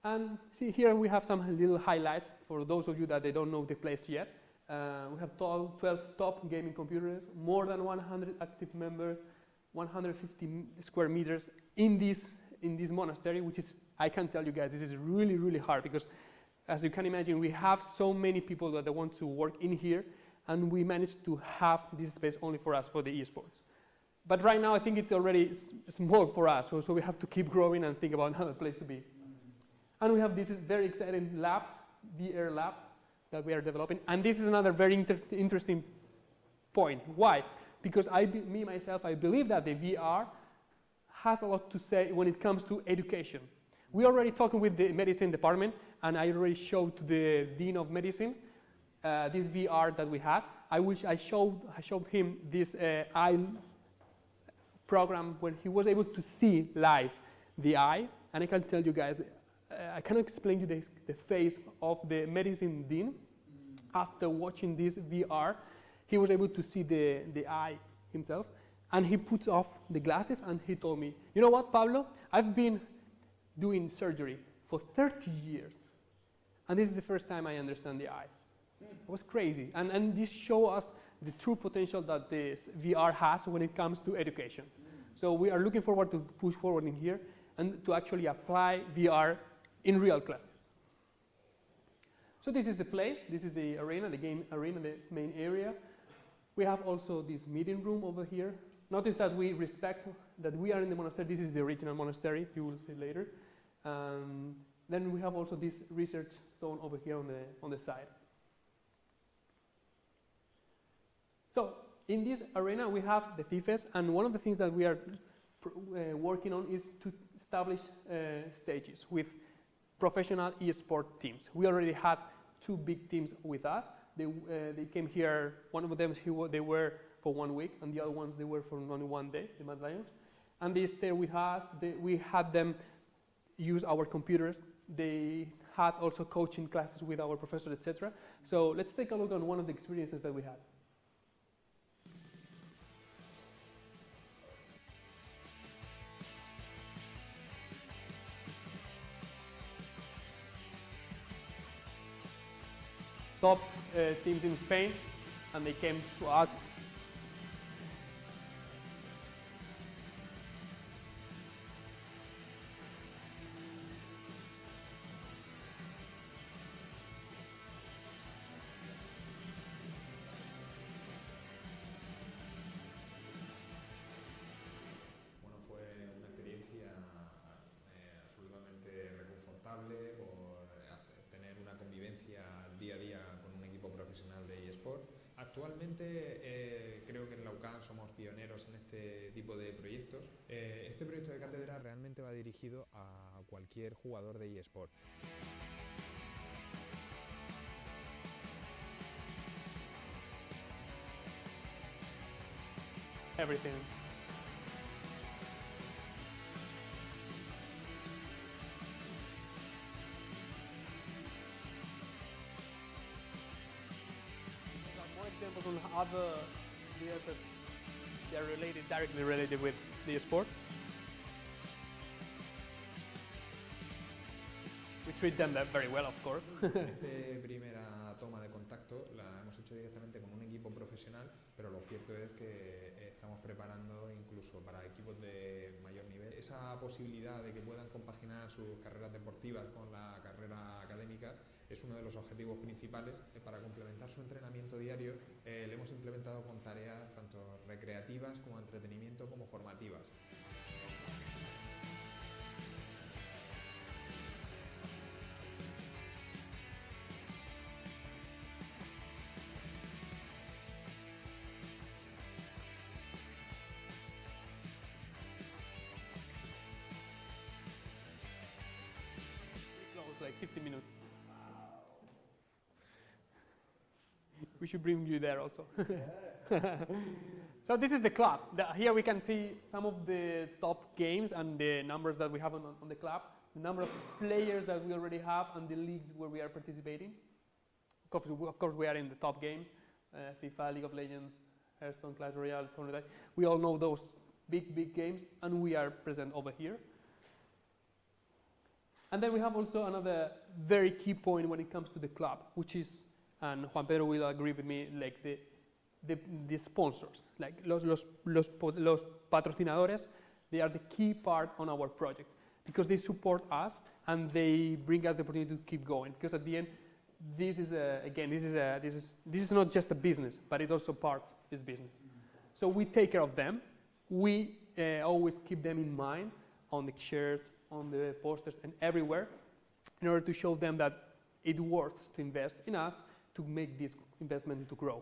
And see, here we have some little highlights for those of you that they don't know the place yet. We have 12 top gaming computers, more than 100 active members, 150 square meters in this monastery, which is, I can tell you guys, this is really, really hard, because as you can imagine, we have so many people that they want to work in here, and we managed to have this space only for us, for the esports. But right now, I think it's already small for us, so we have to keep growing and think about another place to be. And we have this very exciting lab, VR lab, that we are developing. And this is another very interesting point. Why? Because me, myself, I believe that the VR has a lot to say when it comes to education. We already talked with the medicine department, and I already showed to the dean of medicine this VR that we had. I showed him this eye program when he was able to see live the eye. And I can tell you guys, I cannot explain to you the face of the medicine dean after watching this VR. He was able to see the eye himself, and he put off the glasses and he told me, you know what, Pablo, I've been doing surgery for 30 years, and this is the first time I understand the eye. It was crazy, and this shows us the true potential that this VR has when it comes to education. So we are looking forward to push forward in here and to actually apply VR in real classes. So this is the place, this is the arena, the game arena, the main area. We have also this meeting room over here. Notice that we respect that we are in the monastery. This is the original monastery, you will see later. Then we have also this research zone over here on the side. So in this arena we have the FIFES, and one of the things that we are working on is to establish stages with professional eSport teams. We already had 2 big teams with us. They came here, one of them they were for 1 week, and the other ones they were for only 1 day, the Mad Lions. And they stayed with us. We had them use our computers. They had also coaching classes with our professors, etc. So let's take a look on one of the experiences that we had. Top teams in Spain, and they came to us. Bueno, fue una experiencia absolutamente reconfortable por tener una convivencia día a día con un equipo profesional de eSport. Actualmente creo que en la UCAM somos pioneros en este tipo de proyectos. Este proyecto de cátedra realmente va dirigido a cualquier jugador de eSport. Everything. More examples on other videos that they are related, directly related with the sports. We treat them very well, of course. Esta primera toma de contacto la hemos hecho directamente con un equipo profesional, pero lo cierto es que estamos preparando incluso para equipos de mayor nivel esa posibilidad de que puedan compaginar sus carreras deportivas con la carrera académica. Es uno de los objetivos principales. Para complementar su entrenamiento diario le hemos implementado con tareas tanto recreativas como de entretenimiento como formativas. Like 50 minutes. We should bring you there also. So this is the club. Here we can see some of the top games and the numbers that we have on the club, the number of players that we already have, and the leagues where we are participating. Of course we are in the top games, FIFA, League of Legends, Hearthstone, Clash Royale, Fortnite. We all know those big games, and we are present over here. And then we have also another very key point when it comes to the club, which is, and Juan Pedro will agree with me, like the sponsors, like los patrocinadores. They are the key part on our project because they support us and they bring us the opportunity to keep going. Because at the end, this is not just a business, but it also part is business. So we take care of them. We always keep them in mind on the shirts, on the posters, and everywhere, in order to show them that it worths to invest in us to make this investment to grow.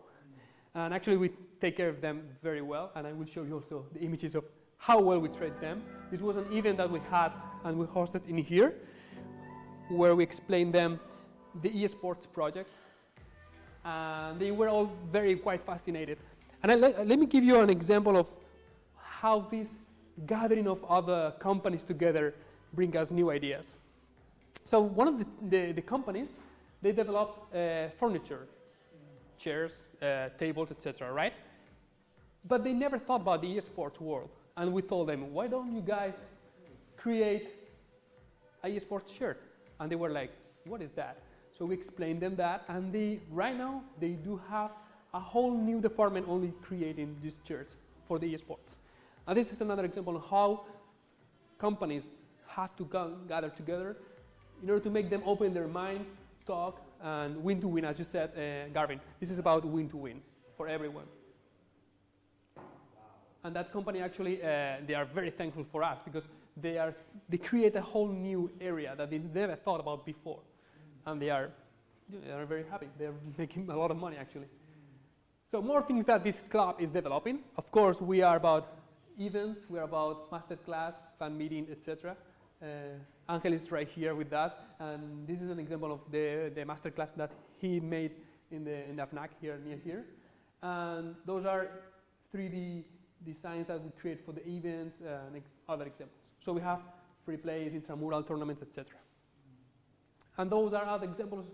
And actually, we take care of them very well, and I will show you also the images of how well we treat them. This was an event that we had and we hosted in here, where we explained them the eSports project, and they were all quite fascinated. And let me give you an example of how this gathering of other companies together bring us new ideas. So one of the companies, they developed furniture, chairs, tables, etc., right? But they never thought about the esports world. And we told them, why don't you guys create a esports shirt? And they were like, what is that? So we explained them that, and right now they do have a whole new department only creating these shirts for the esports. And this is another example of how companies have to gather together in order to make them open their minds, talk, and win to win, as you said, Garvin. This is about win to win for everyone. And that company actually, they are very thankful for us because they create a whole new area that they never thought about before. And they are very happy. They're making a lot of money, actually. So more things that this club is developing. Of course, we are about events, we are about masterclass, fan meeting, etc. Angel is right here with us, and this is an example of the masterclass that he made in the FNAC here, near here. And those are 3D designs that we create for the events and other examples. So we have free plays, intramural tournaments, etc. And those are other examples,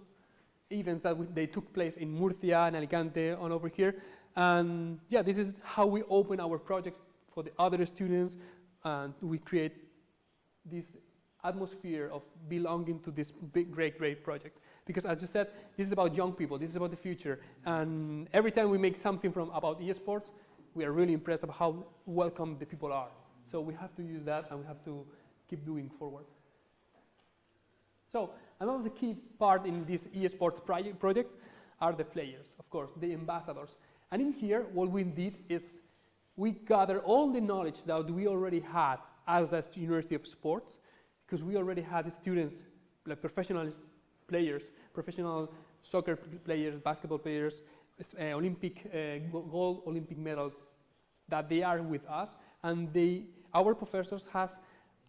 events that they took place in Murcia and Alicante and over here. And yeah, this is how we open our projects for the other students, and we create this atmosphere of belonging to this big, great project. Because as you said, this is about young people, this is about the future. And every time we make something about esports, we are really impressed of how welcome the people are. So we have to use that, and we have to keep doing forward. So another key part in this esports project are the players, of course, the ambassadors. And in here, what we did is we gathered all the knowledge that we already had as a University of Sports, because we already had students, like professional players, professional soccer players, basketball players, Olympic gold Olympic medals, that they are with us, and our professors has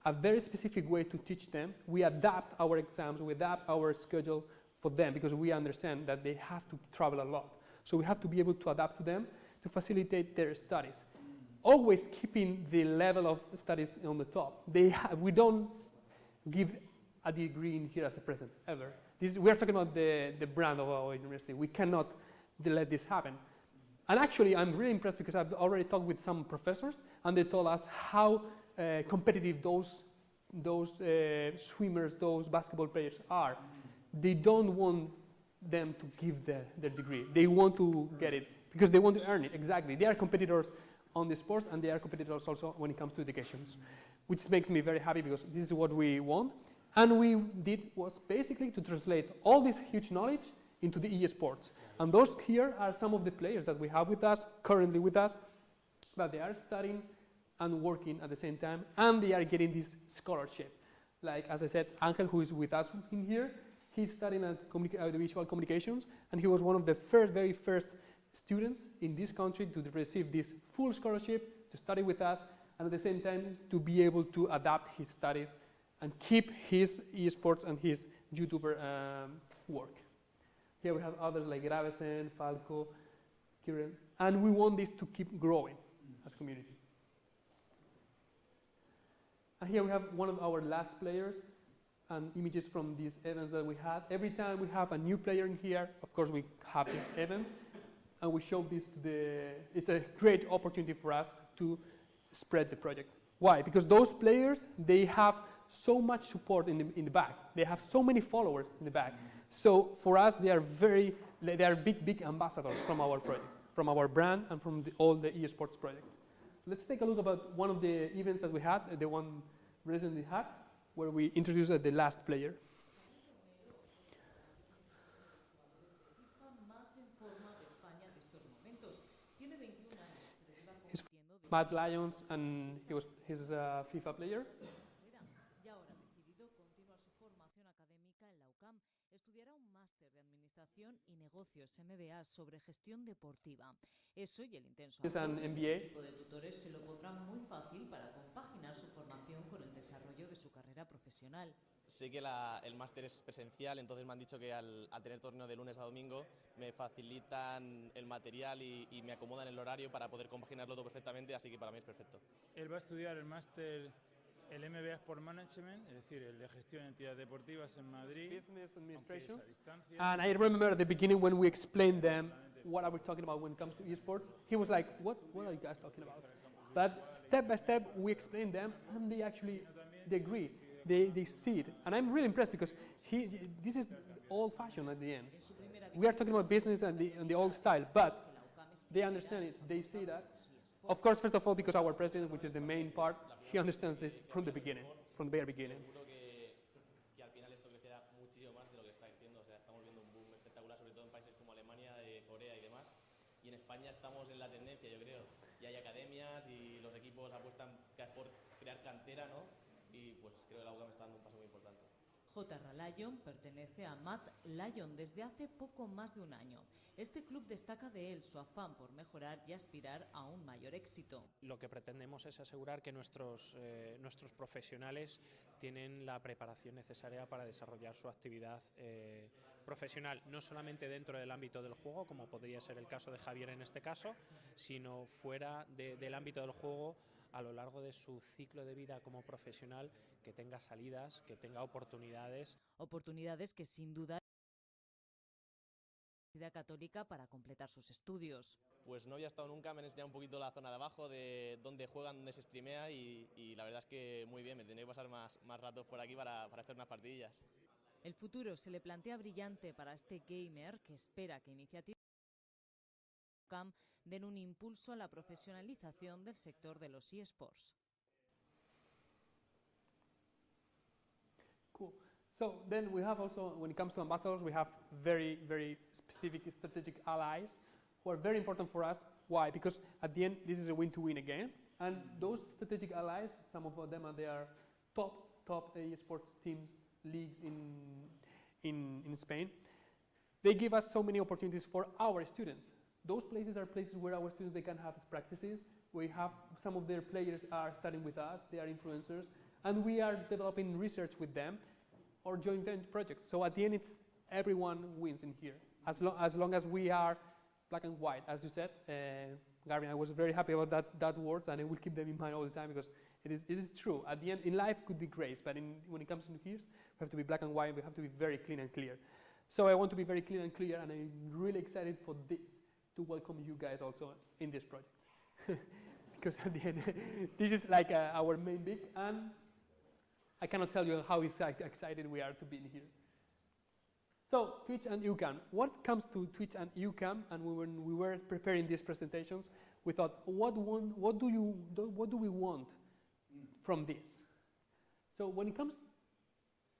a very specific way to teach them. We adapt our exams, we adapt our schedule for them, because we understand that they have to travel a lot. So we have to be able to adapt to them to facilitate their studies. Always keeping the level of studies on the top. We don't give a degree in here as a present, ever. We are talking about the brand of our university. We cannot let this happen. And actually, I'm really impressed because I've already talked with some professors, and they told us how competitive those swimmers, those basketball players are. They don't want them to give their degree. They want to get it because they want to earn it, exactly. They are competitors on the sports, and they are competitors also when it comes to educations, which makes me very happy because this is what we want. And we did was basically to translate all this huge knowledge into the esports. And those here are some of the players that we have with us, currently with us, but they are studying and working at the same time, and they are getting this scholarship. Like, as I said, Angel, who is with us in here, he's studying at audiovisual communications, and he was one of the very first students in this country to receive this full scholarship, to study with us, and at the same time to be able to adapt his studies and keep his esports and his YouTuber work. Here we have others like Gravesen, Falco, Kieran, and we want this to keep growing as a community. And here we have one of our last players and images from these events that we had. Every time we have a new player in here, of course we have this event, and we show this to it's a great opportunity for us to spread the project. Why? Because those players, they have so much support in the back. They have so many followers in the back. So for us, they are big ambassadors from our project, from our brand, and from all the esports project. Let's take a look about one of the events that we had, the one recently had, where we introduced the last player. He's Matt Lyons, and he's a FIFA player. Y ahora ha decidido continuar su formación académica en la UCAM. Estudiará un máster de Administración y Negocios MBA sobre gestión deportiva. Eso y el intenso equipo de tutores se lo pondrán muy fácil para compaginar su formación con el desarrollo de su carrera profesional. Sé que el máster es presencial, entonces me han dicho que al tener torneo de lunes a domingo me facilitan el material y me acomodan el horario para poder compaginarlo todo perfectamente, así que para mí es perfecto. Él va a estudiar el máster, el MBA Sport Management, es decir, el de gestión de entidades deportivas en Madrid. Business Administration. And I remember at the beginning when we explained them what are we talking about when it comes to esports, he was like, what are you guys talking about? But step by step we explained them, and they agree. They see it, and I'm really impressed because this is old-fashioned at the end. We are talking about business and the old style, but they understand it. They see that. Of course, first of all, because our president, which is the main part, he understands this from the beginning, from the very beginning. Seguro que al final esto crecerá muchísimo más de lo que está creciendo. O sea, estamos viendo un boom espectacular, sobre todo en países como Alemania, Corea y demás. Y en España estamos en la tendencia, yo creo. Y hay academias y los equipos apuestan por crear cantera, ¿no? Y pues creo que la UCAM está dando un paso muy importante. J.R. Lyon pertenece a Matt Lyon desde hace poco más de un año. Este club destaca de él su afán por mejorar y aspirar a un mayor éxito. Lo que pretendemos es asegurar que nuestros profesionales tienen la preparación necesaria para desarrollar su actividad profesional, no solamente dentro del ámbito del juego, como podría ser el caso de Javier en este caso, sino fuera del ámbito del juego, a lo largo de su ciclo de vida como profesional, que tenga salidas, que tenga oportunidades. Oportunidades que sin duda Universidad Católica para completar sus estudios. Pues no había estado nunca, me han enseñado un poquito la zona de abajo, de dónde juegan, dónde se streamea y la verdad es que muy bien, me tendré que pasar más ratos por aquí para echar unas partidillas. El futuro se le plantea brillante para este gamer que espera que iniciativas de UCAM den un impulso a la profesionalización del sector de los eSports. Cool. So then we have also, when it comes to ambassadors, we have very specific strategic allies who are very important for us. Why? Because at the end, this is a win-to-win again. And those strategic allies, some of them they are top esports teams, leagues in Spain. They give us so many opportunities for our students. Those places are places where our students they can have practices. We have some of their players are studying with us, they are influencers, and we are developing research with them or joint venture projects. So at the end, it's everyone wins in here, as long as we are black and white, as you said. Gary, I was very happy about that words, and I will keep them in mind all the time because it is true. At the end, in life could be grace, but when it comes to here, we have to be black and white. We have to be very clean and clear. So I want to be very clean and clear, and I'm really excited for this to welcome you guys also in this project, because at the end, this is like our main big, and I cannot tell you how excited we are to be in here. So Twitch and UCAM. What comes to Twitch and UCAM, and when we were preparing these presentations, we thought, what do we want from this? So when it comes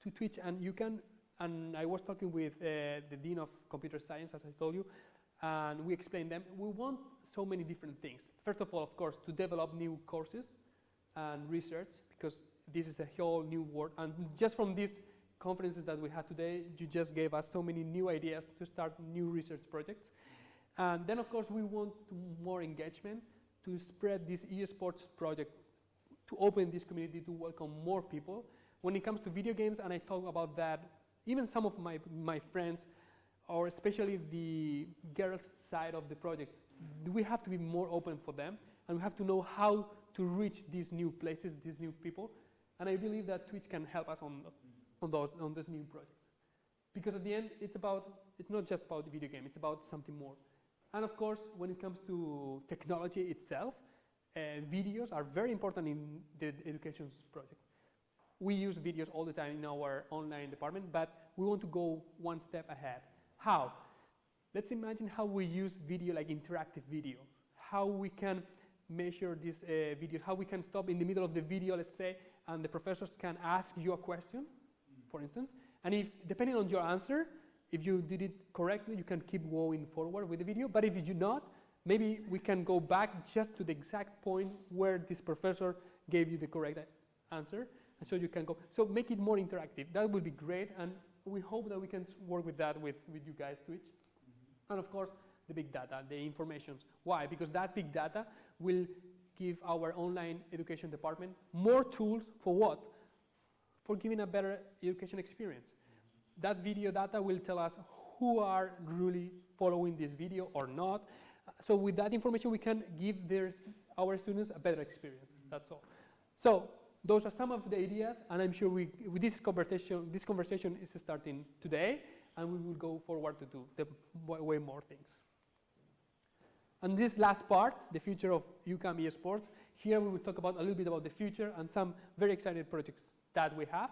to Twitch and UCAM, and I was talking with the Dean of Computer Science, as I told you, and we explained them, we want so many different things. First of all, of course, to develop new courses and research, because this is a whole new world, and just from these conferences that we had today, you just gave us so many new ideas to start new research projects. And then, of course, we want more engagement to spread this eSports project, to open this community, to welcome more people. When it comes to video games, and I talk about that, even some of my friends, or especially the girls' side of the project, we have to be more open for them, and we have to know how to reach these new places, these new people. And I believe that Twitch can help us on those new projects. Because at the end, it's not just about the video game, it's about something more. And of course, when it comes to technology itself, videos are very important in the education project. We use videos all the time in our online department, but we want to go one step ahead. How? Let's imagine how we use video, like interactive video. How we can measure this video, how we can stop in the middle of the video, let's say, and the professors can ask you a question, for instance, and if, depending on your answer, if you did it correctly, you can keep going forward with the video, but if you do not, maybe we can go back just to the exact point where this professor gave you the correct answer, and so you can go. So make it more interactive. That would be great, and we hope that we can work with that with you guys, Twitch. And of course, the big data, the informations. Why? Because that big data will give our online education department more tools for what? For giving a better education experience. That video data will tell us who are really following this video or not. So with that information, we can give our students a better experience. That's all. So those are some of the ideas, and I'm sure with this conversation is starting today, and we will go forward to do way more things. And this last part, the future of UCAM Esports, here we will talk about a little bit about the future and some very exciting projects that we have.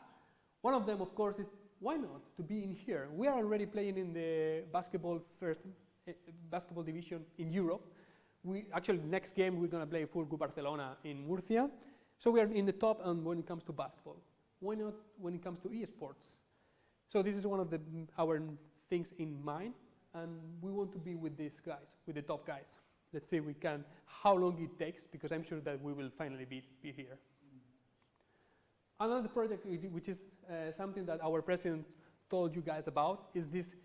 One of them, of course, is why not to be in here? We are already playing in the basketball division in Europe. Actually, next game we're going to play Full Group Barcelona in Murcia. So we are in the top when it comes to basketball. Why not when it comes to esports? So this is one of our things in mind. And we want to be with these guys, with the top guys. Let's see how long it takes, because I'm sure that we will finally be here. Another project, which is something that our president told you guys about, is this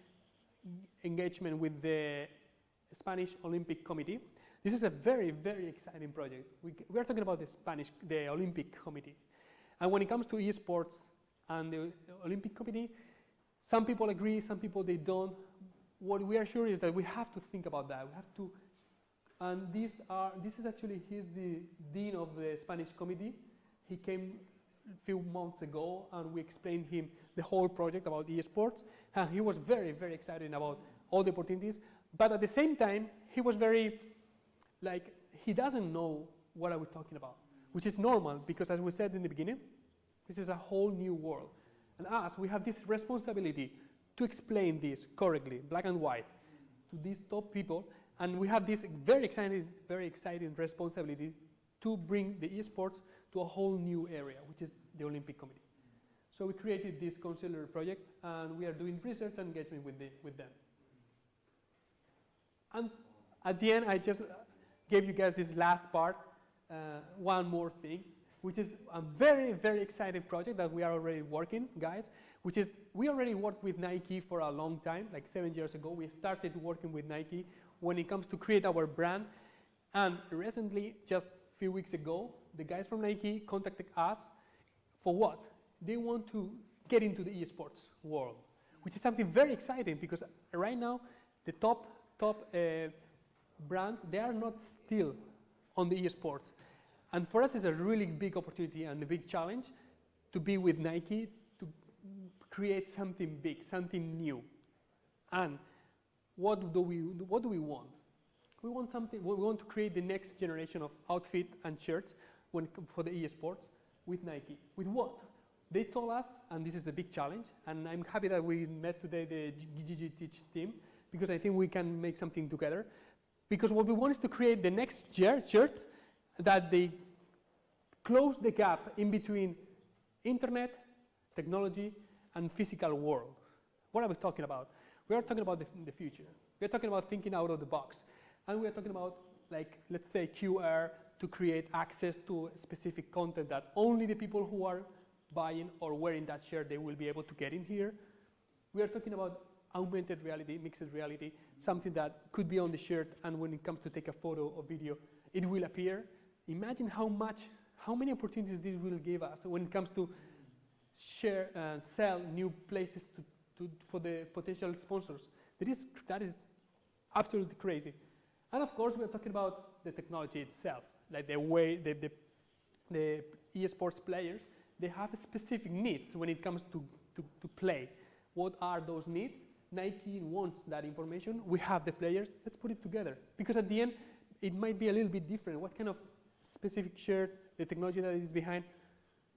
engagement with the Spanish Olympic Committee. This is a very exciting project. We are talking about the Olympic Committee. And when it comes to esports and the Olympic Committee, some people agree, some people they don't. What we are sure is that we have to think about that. We have to And this is actually, he's the dean of the Spanish committee. He came a few months ago and we explained him the whole project about esports. And he was very, very excited about all the opportunities. But at the same time, he was very, like, he doesn't know what are we talking about, which is normal because as we said in the beginning, this is a whole new world. And us, we have this responsibility to explain this correctly, black and white, to these top people. And we have this very exciting responsibility to bring the esports to a whole new area, which is the Olympic Committee. So we created this consular project, and we are doing research and engagement with them. And at the end, I just gave you guys this last part, one more thing, which is a very, very exciting project that we are already working, guys, which is we already worked with Nike for a long time, like 7 years ago. We started working with Nike when it comes to create our brand. And recently, just a few weeks ago, the guys from Nike contacted us for what? They want to get into the esports world, which is something very exciting because right now, the top brands, they are not still on the esports. And for us, it's a really big opportunity and a big challenge to be with Nike to create something big, something new. And what do we want? We want something. We want to create the next generation of outfit and shirts for the esports with Nike. With what? They told us, and this is the big challenge, and I'm happy that we met today the GGtech team because I think we can make something together. Because what we want is to create the next shirts that they close the gap in between internet, technology, and physical world. What are we talking about? We are talking about the future. We are talking about thinking out of the box. And we are talking about, like, let's say QR to create access to specific content that only the people who are buying or wearing that shirt, they will be able to get in here. We are talking about augmented reality, mixed reality, something that could be on the shirt, and when it comes to take a photo or video, it will appear. Imagine how many opportunities this will give us when it comes to share and sell new places for the potential sponsors. That is absolutely crazy. And of course, we're talking about the technology itself, like the way the esports players, they have specific needs when it comes to play. What are those needs? Nike wants that information. We have the players. Let's put it together. Because at the end, it might be a little bit different. What kind of specific shirt, the technology that is behind.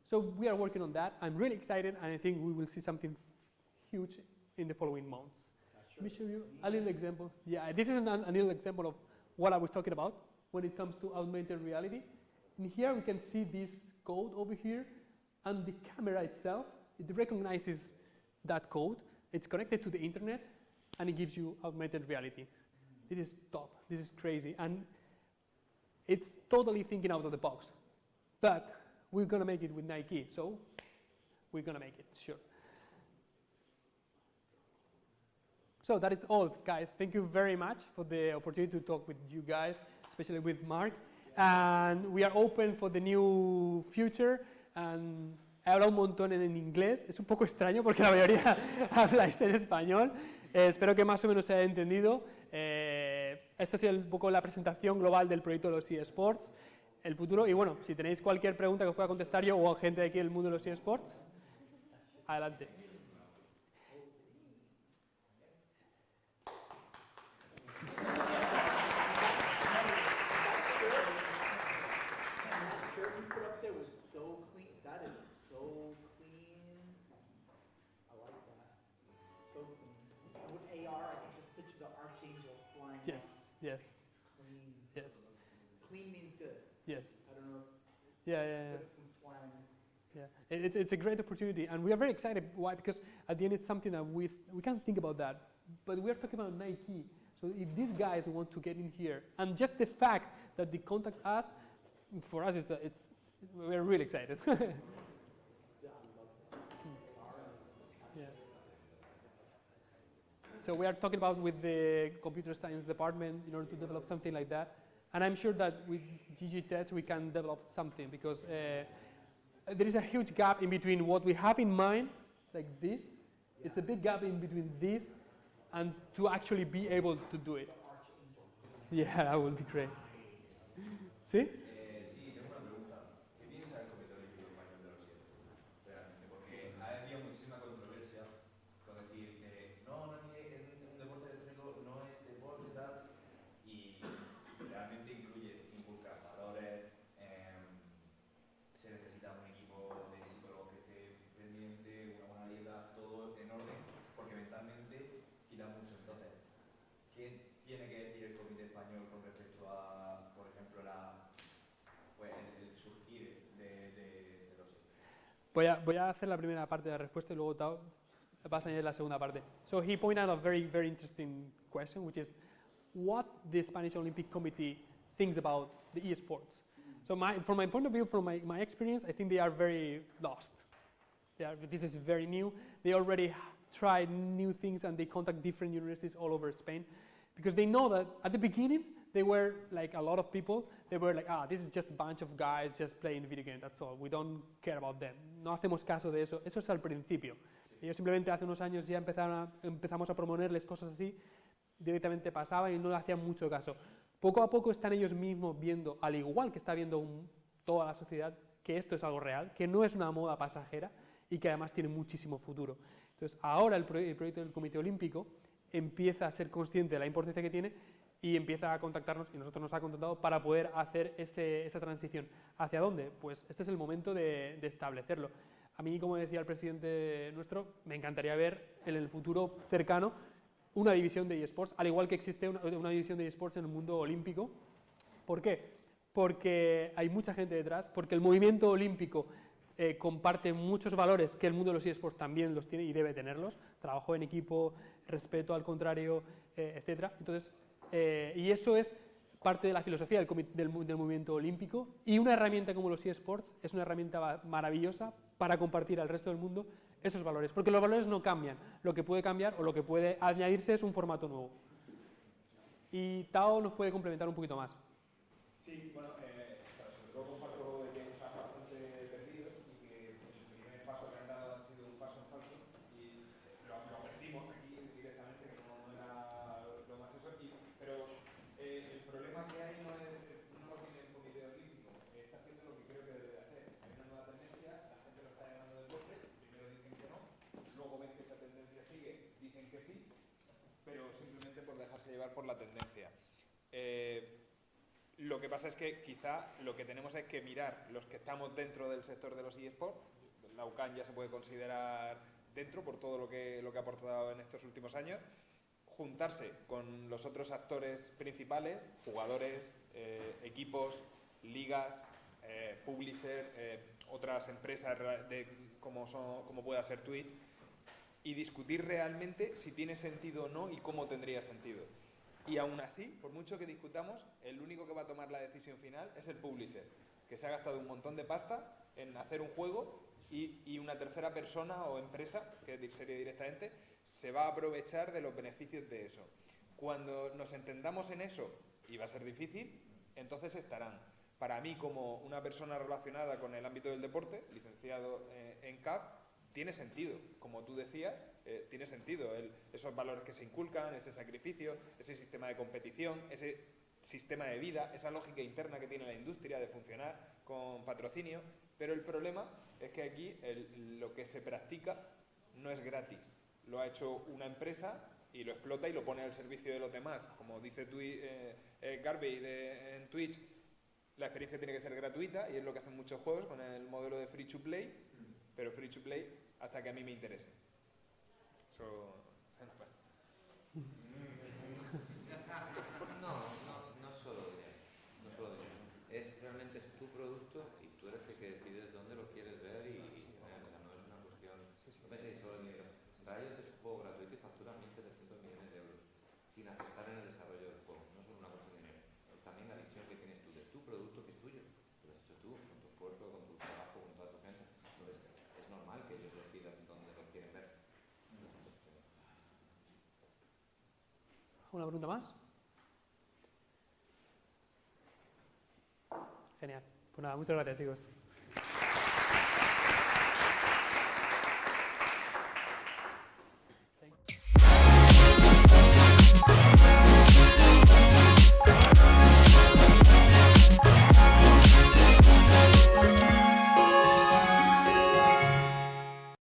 So we are working on that. I'm really excited, and I think we will see something huge in the following months. Let me show you a little example. Yeah, this is a little example of what I was talking about when it comes to augmented reality. And here we can see this code over here, and the camera itself, it recognizes that code. It's connected to the internet, and it gives you augmented reality. This is top. This is crazy. And it's totally thinking out of the box. But we're going to make it with Nike, so we're going to make it, sure. So that is all, guys. Thank you very much for the opportunity to talk with you guys, especially with Mark. And we are open for the new future. And he hablado un montón en inglés. Es un poco extraño porque la mayoría habláis en español. Espero que más o menos se haya entendido. Esta ha sido un poco la presentación global del proyecto de los eSports, el futuro. Y bueno, si tenéis cualquier pregunta que os pueda contestar yo o gente de aquí del mundo de los eSports, adelante. Yes. Clean. Yes. Clean means good. Yes. I don't know. Yeah. Some slang. Yeah. It's a great opportunity, and we are very excited. Why? Because at the end, it's something that we can't think about that, but we are talking about Nike. So if these guys want to get in here, and just the fact that they contact us, for us, we're really excited. Yeah. So we are talking about with the computer science department in order to develop something like that. And I'm sure that with GGtech we can develop something because there is a huge gap in between what we have in mind, like this. It's a big gap in between this and to actually be able to do it. Yeah, that would be great. ¿Sí? Sí, tengo una pregunta. ¿Qué piensa el Comité Olímpico Español de los eSports? Realmente, porque ha habido muchísima controversia con decir que no es que un deporte electrónico no es deporte y tal, y realmente inculca valores, se necesita un equipo de psicólogos que esté pendiente, una buena dieta, todo en orden, porque mentalmente quita mucho. Entonces, ¿qué tiene que decir el Comité Español con respecto a, por ejemplo, el surgir de los esports? Voy a hacer la primera parte de la respuesta y luego Tao vas a añadir la segunda parte. So he pointed out a very, very interesting question, which is what the Spanish Olympic Committee thinks about the esports. So from my point of view, from my experience, I think they are very lost. This is very new. They already tried new things and they contact different universities all over Spain because they know that at the beginning they were like a lot of people, they were like, this is just a bunch of guys just playing video games, that's all, we don't care about them. No hacemos caso de eso, eso es al principio. Ellos simplemente hace unos años ya empezamos a proponerles cosas así, directamente pasaban y no le hacían mucho caso. Poco a poco están ellos mismos viendo, al igual que está viendo toda la sociedad, que esto es algo real, que no es una moda pasajera y que además tiene muchísimo futuro. Entonces ahora el proyecto del Comité Olímpico empieza a ser consciente de la importancia que tiene y empieza a contactarnos, y nosotros nos ha contactado para poder hacer esa transición. ¿Hacia dónde? Pues este es el momento de establecerlo. A mí, como decía el presidente nuestro, me encantaría ver en el futuro cercano una división de eSports, al igual que existe una división de eSports en el mundo olímpico. ¿Por qué? Porque hay mucha gente detrás, porque el movimiento olímpico comparte muchos valores que el mundo de los eSports también los tiene y debe tenerlos, trabajo en equipo, respeto al contrario, etc. Entonces, y eso es parte de la filosofía del movimiento olímpico, y una herramienta como los eSports es una herramienta maravillosa para compartir al resto del mundo esos valores, porque los valores no cambian, lo que puede cambiar o lo que puede añadirse es un formato nuevo. Y Tao nos puede complementar un poquito más. Sí, bueno, sobre todo comparto de que están bastante perdidos y que el primer paso que han dado ha sido un paso en falso y lo advertimos aquí directamente que no era lo más eso, pero el problema que hay no lo tiene el Comité Olímpico, está haciendo lo que creo que debe de hacer. Hay una nueva tendencia, la gente lo está llamando deporte, primero dicen que no, luego ven que esa tendencia sigue, dicen que sí, pero simplemente por dejarse llevar por la tendencia. Lo que pasa es que quizá lo que tenemos es que mirar los que estamos dentro del sector de los eSports. La UCAM ya se puede considerar dentro por todo lo que ha aportado en estos últimos años, juntarse con los otros actores principales, jugadores, equipos, ligas, publishers, otras empresas como pueda ser Twitch, y discutir realmente si tiene sentido o no y cómo tendría sentido. Y aún así, por mucho que discutamos, el único que va a tomar la decisión final es el publisher, que se ha gastado un montón de pasta en hacer un juego y una tercera persona o empresa, que sería directamente, se va a aprovechar de los beneficios de eso. Cuando nos entendamos en eso, y va a ser difícil, entonces estarán. Para mí, como una persona relacionada con el ámbito del deporte, licenciado en CAF, tiene sentido, como tú decías, tiene sentido esos valores que se inculcan, ese sacrificio, ese sistema de competición, ese sistema de vida, esa lógica interna que tiene la industria de funcionar con patrocinio, pero el problema es que aquí lo que se practica no es gratis, lo ha hecho una empresa y lo explota y lo pone al servicio de los demás. Como dice Garvey en Twitch, la experiencia tiene que ser gratuita y es lo que hacen muchos juegos con el modelo de free to play, pero free to play hasta que a mí me interese. No solo dinero, es realmente es tu producto y tú eres el que decides dónde lo quieres ver y no es una cuestión, no penséis solo en dinero. Rayos es un juego gratuito y factura 1.700 millones de euros sin aceptar en el desarrollo del juego, no es solo una cuestión de dinero, es también la visión que tienes tú de tu producto que es tuyo, lo has hecho tú, con tu esfuerzo, con tu trabajo, con toda tu gente, entonces es normal que ellos decidan dónde lo quieren ver. ¿Una pregunta más? Genial. Pues nada, muchas gracias, chicos.